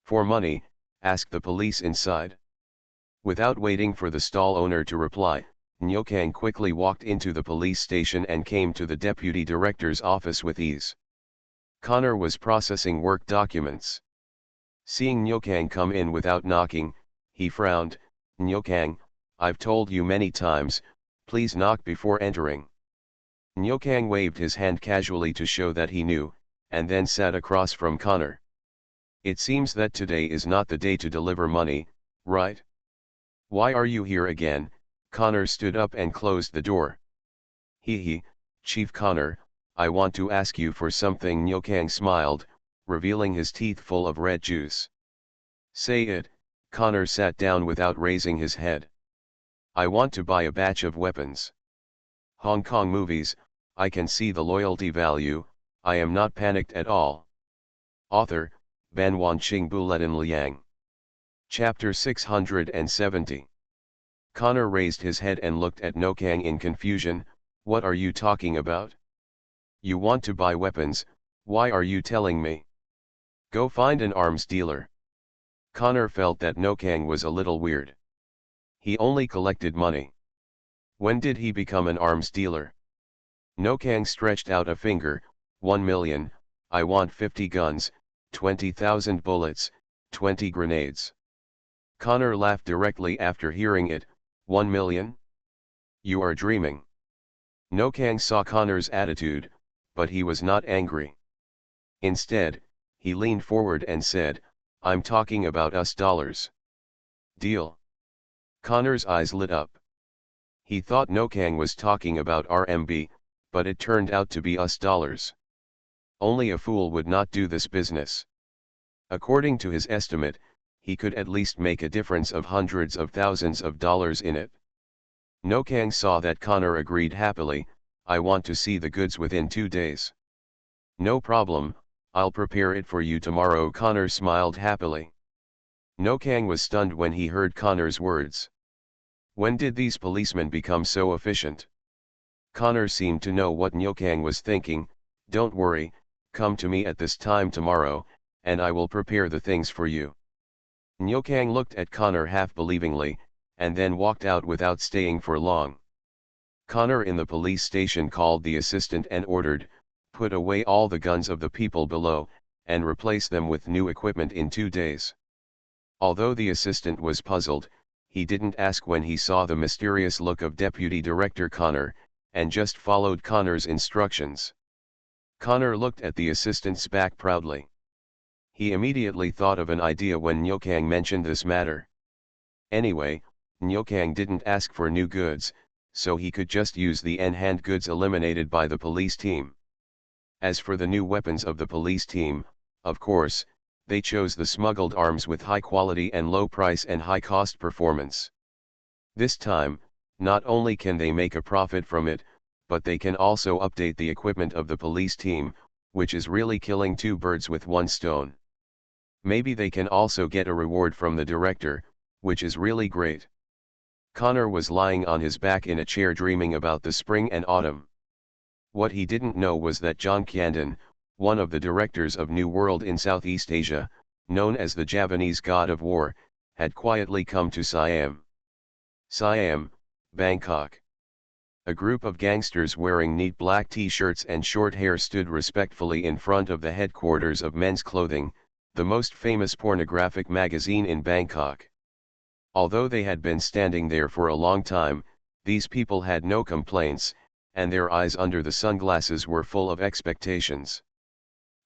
For money, asked the police inside. Without waiting for the stall owner to reply, Nyokang quickly walked into the police station and came to the deputy director's office with ease. Connor was processing work documents. Seeing Nyokang come in without knocking, he frowned. Nyokang, I've told you many times, please knock before entering. Nyokang waved his hand casually to show that he knew, and then sat across from Connor. It seems that today is not the day to deliver money, right? Why are you here again? Connor stood up and closed the door. Chief Connor, I want to ask you for something. Nyokang smiled, revealing his teeth full of red juice. Say it. Connor sat down without raising his head. I want to buy a batch of weapons. Hong Kong movies, I can see the loyalty value, I am not panicked at all. Author, Ban Wanqing Buletin Liang. Chapter 670. Connor raised his head and looked at Nyokang in confusion. What are you talking about? You want to buy weapons, why are you telling me? Go find an arms dealer. Connor felt that Nyokang was a little weird. He only collected money. When did he become an arms dealer? Nyokang stretched out a finger. 1 million, I want 50 guns, 20,000 bullets, 20 grenades. Connor laughed directly after hearing it. 1 million? You are dreaming. Nyokang saw Connor's attitude, but he was not angry. Instead, he leaned forward and said, I'm talking about US dollars. Deal. Connor's eyes lit up. He thought Nyokang was talking about RMB, but it turned out to be US dollars. Only a fool would not do this business. According to his estimate, he could at least make a difference of hundreds of thousands of dollars in it. Nyokang saw that Connor agreed happily. I want to see the goods within 2 days. No problem, I'll prepare it for you tomorrow. Connor smiled happily. Nyokang was stunned when he heard Connor's words. When did these policemen become so efficient? Connor seemed to know what Nyokang was thinking. Don't worry, come to me at this time tomorrow, and I will prepare the things for you. Nyokang looked at Connor half-believingly, and then walked out without staying for long. Connor in the police station called the assistant and ordered, put away all the guns of the people below, and replace them with new equipment in 2 days. Although the assistant was puzzled, he didn't ask when he saw the mysterious look of Deputy Director Connor, and just followed Connor's instructions. Connor looked at the assistant's back proudly. He immediately thought of an idea when Nyokang mentioned this matter. Anyway, Nyokang didn't ask for new goods, so he could just use the in-hand goods eliminated by the police team. As for the new weapons of the police team, of course, they chose the smuggled arms with high quality and low price and high cost performance. This time, not only can they make a profit from it, but they can also update the equipment of the police team, which is really killing 2 birds with 1 stone. Maybe they can also get a reward from the director, which is really great. Connor was lying on his back in a chair dreaming about the spring and autumn. What he didn't know was that John Kyandan, one of the directors of New World in Southeast Asia, known as the Javanese god of war, had quietly come to Siam. Siam, Bangkok. A group of gangsters wearing neat black t-shirts and short hair stood respectfully in front of the headquarters of Men's Clothing, the most famous pornographic magazine in Bangkok. Although they had been standing there for a long time, these people had no complaints, and their eyes under the sunglasses were full of expectations.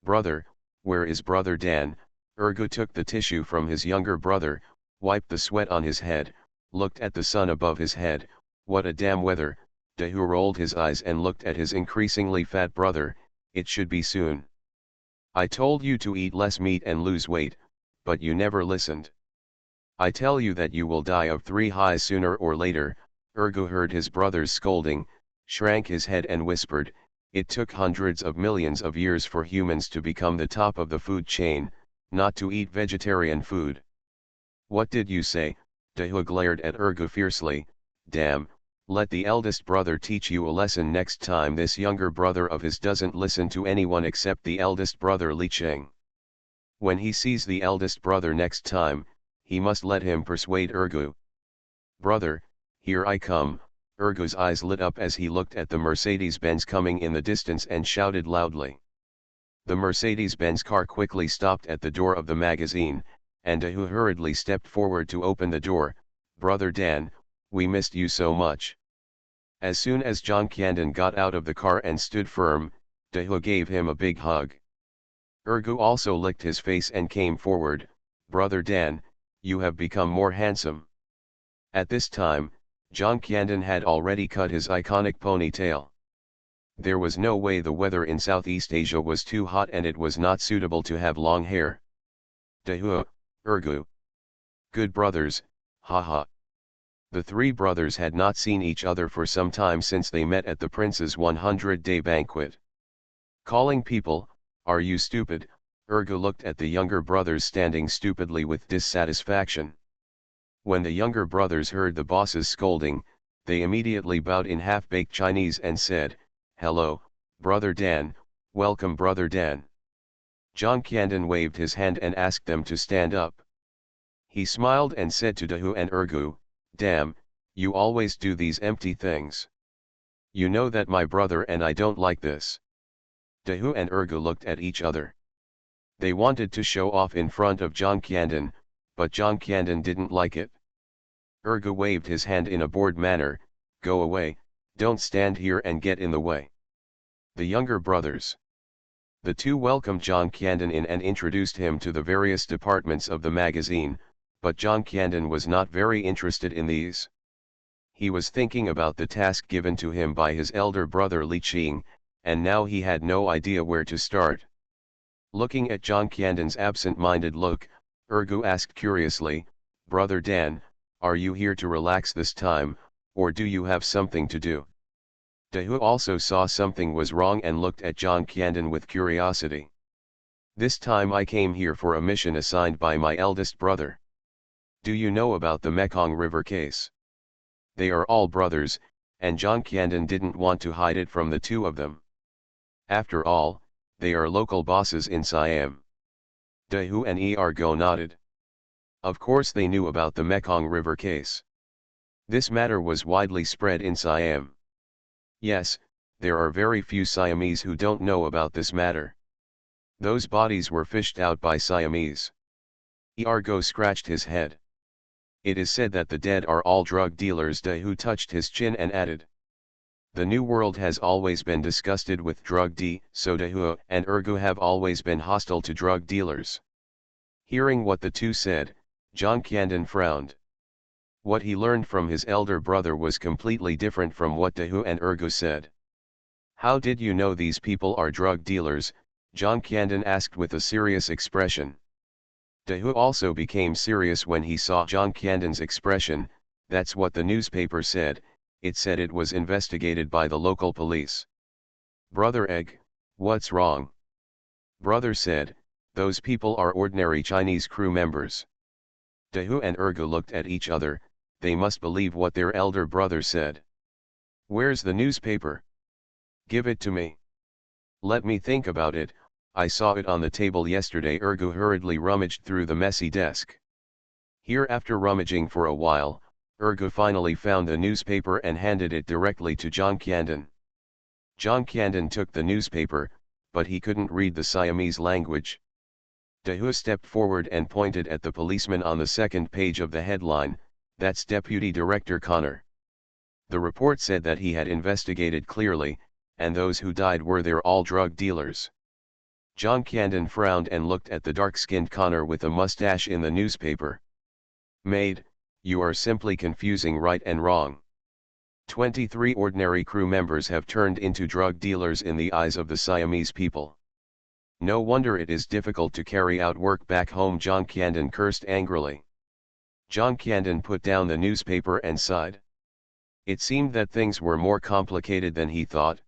"Brother, where is brother Dan?" Ergo took the tissue from his younger brother, wiped the sweat on his head, looked at the sun above his head. "What a damn weather." Dahu rolled his eyes and looked at his increasingly fat brother. "It should be soon. I told you to eat less meat and lose weight, but you never listened. I tell you that you will die of 3 highs sooner or later." Ergo heard his brother's scolding, shrank his head and whispered, "It took hundreds of millions of years for humans to become the top of the food chain, not to eat vegetarian food." "What did you say?" Dahu glared at Ergo fiercely. "Damn, let the eldest brother teach you a lesson next time this younger brother of his doesn't listen to anyone except the eldest brother Li Cheng. When he sees the eldest brother next time, he must let him persuade Ergo." "Brother, here I come." Ergo's eyes lit up as he looked at the Mercedes-Benz coming in the distance and shouted loudly. The Mercedes-Benz car quickly stopped at the door of the magazine, and Dahu hurriedly stepped forward to open the door. "Brother Dan, we missed you so much." As soon as John Candon got out of the car and stood firm, Dahu gave him a big hug. Ergo also licked his face and came forward. "Brother Dan, you have become more handsome." At this time, John Candon had already cut his iconic ponytail. There was no way the weather in Southeast Asia was too hot and it was not suitable to have long hair. Dahu, Ergo. Good brothers, haha. The 3 brothers had not seen each other for some time since they met at the prince's 100-day banquet. Calling people, "Are you stupid?" Ergo looked at the younger brothers standing stupidly with dissatisfaction. When the younger brothers heard the boss's scolding, they immediately bowed in half-baked Chinese and said, "Hello, Brother Dan, welcome Brother Dan." John Candon waved his hand and asked them to stand up. He smiled and said to Dahu and Ergo, "Damn, you always do these empty things. You know that my brother and I don't like this." Dahu and Ergo looked at each other. They wanted to show off in front of John Candon, but John Candon didn't like it. Ergo waved his hand in a bored manner, "Go away, don't stand here and get in the way." The younger brothers. The 2 welcomed John Candon in and introduced him to the various departments of the magazine, but John Candon was not very interested in these. He was thinking about the task given to him by his elder brother Li Cheng, and now he had no idea where to start. Looking at John Candon's absent-minded look, Ergo asked curiously, "Brother Dan, are you here to relax this time, or do you have something to do?" Dahu also saw something was wrong and looked at John Candon with curiosity. "This time I came here for a mission assigned by my eldest brother. Do you know about the Mekong River case?" They are all brothers, and John Candon didn't want to hide it from the 2 of them. After all, they are local bosses in Siam. Dahu and Ergo nodded. Of course they knew about the Mekong River case. This matter was widely spread in Siam. Yes, there are very few Siamese who don't know about this matter. Those bodies were fished out by Siamese. Ergo scratched his head. It is said that the dead are all drug dealers. Dahu touched his chin and added. The New World has always been disgusted with drug so Dahu and Ergo have always been hostile to drug dealers. Hearing what the 2 said, John Candon frowned. What he learned from his elder brother was completely different from what Dahu and Ergo said. "How did you know these people are drug dealers?" John Candon asked with a serious expression. Dahu also became serious when he saw John Candon's expression. "That's what the newspaper said. It said it was investigated by the local police." "Brother Egg, what's wrong?" Brother said, "Those people are ordinary Chinese crew members." Dahu and Ergo looked at each other. They must believe what their elder brother said. "Where's the newspaper? Give it to me." "Let me think about it. I saw it on the table yesterday." Ergo hurriedly rummaged through the messy desk. Here, after rummaging for a while, Ergo finally found the newspaper and handed it directly to John Candon. John Candon took the newspaper, but he couldn't read the Siamese language. Dahu stepped forward and pointed at the policeman on the second page of the headline. "That's Deputy Director Connor." The report said that he had investigated clearly, and those who died were there all drug dealers. John Candon frowned and looked at the dark-skinned Connor with a mustache in the newspaper. Maid, you are simply confusing right and wrong. 23 ordinary crew members have turned into drug dealers in the eyes of the Siamese people. No wonder it is difficult to carry out work back home, John Candon cursed angrily. John Candon put down the newspaper and sighed. It seemed that things were more complicated than he thought,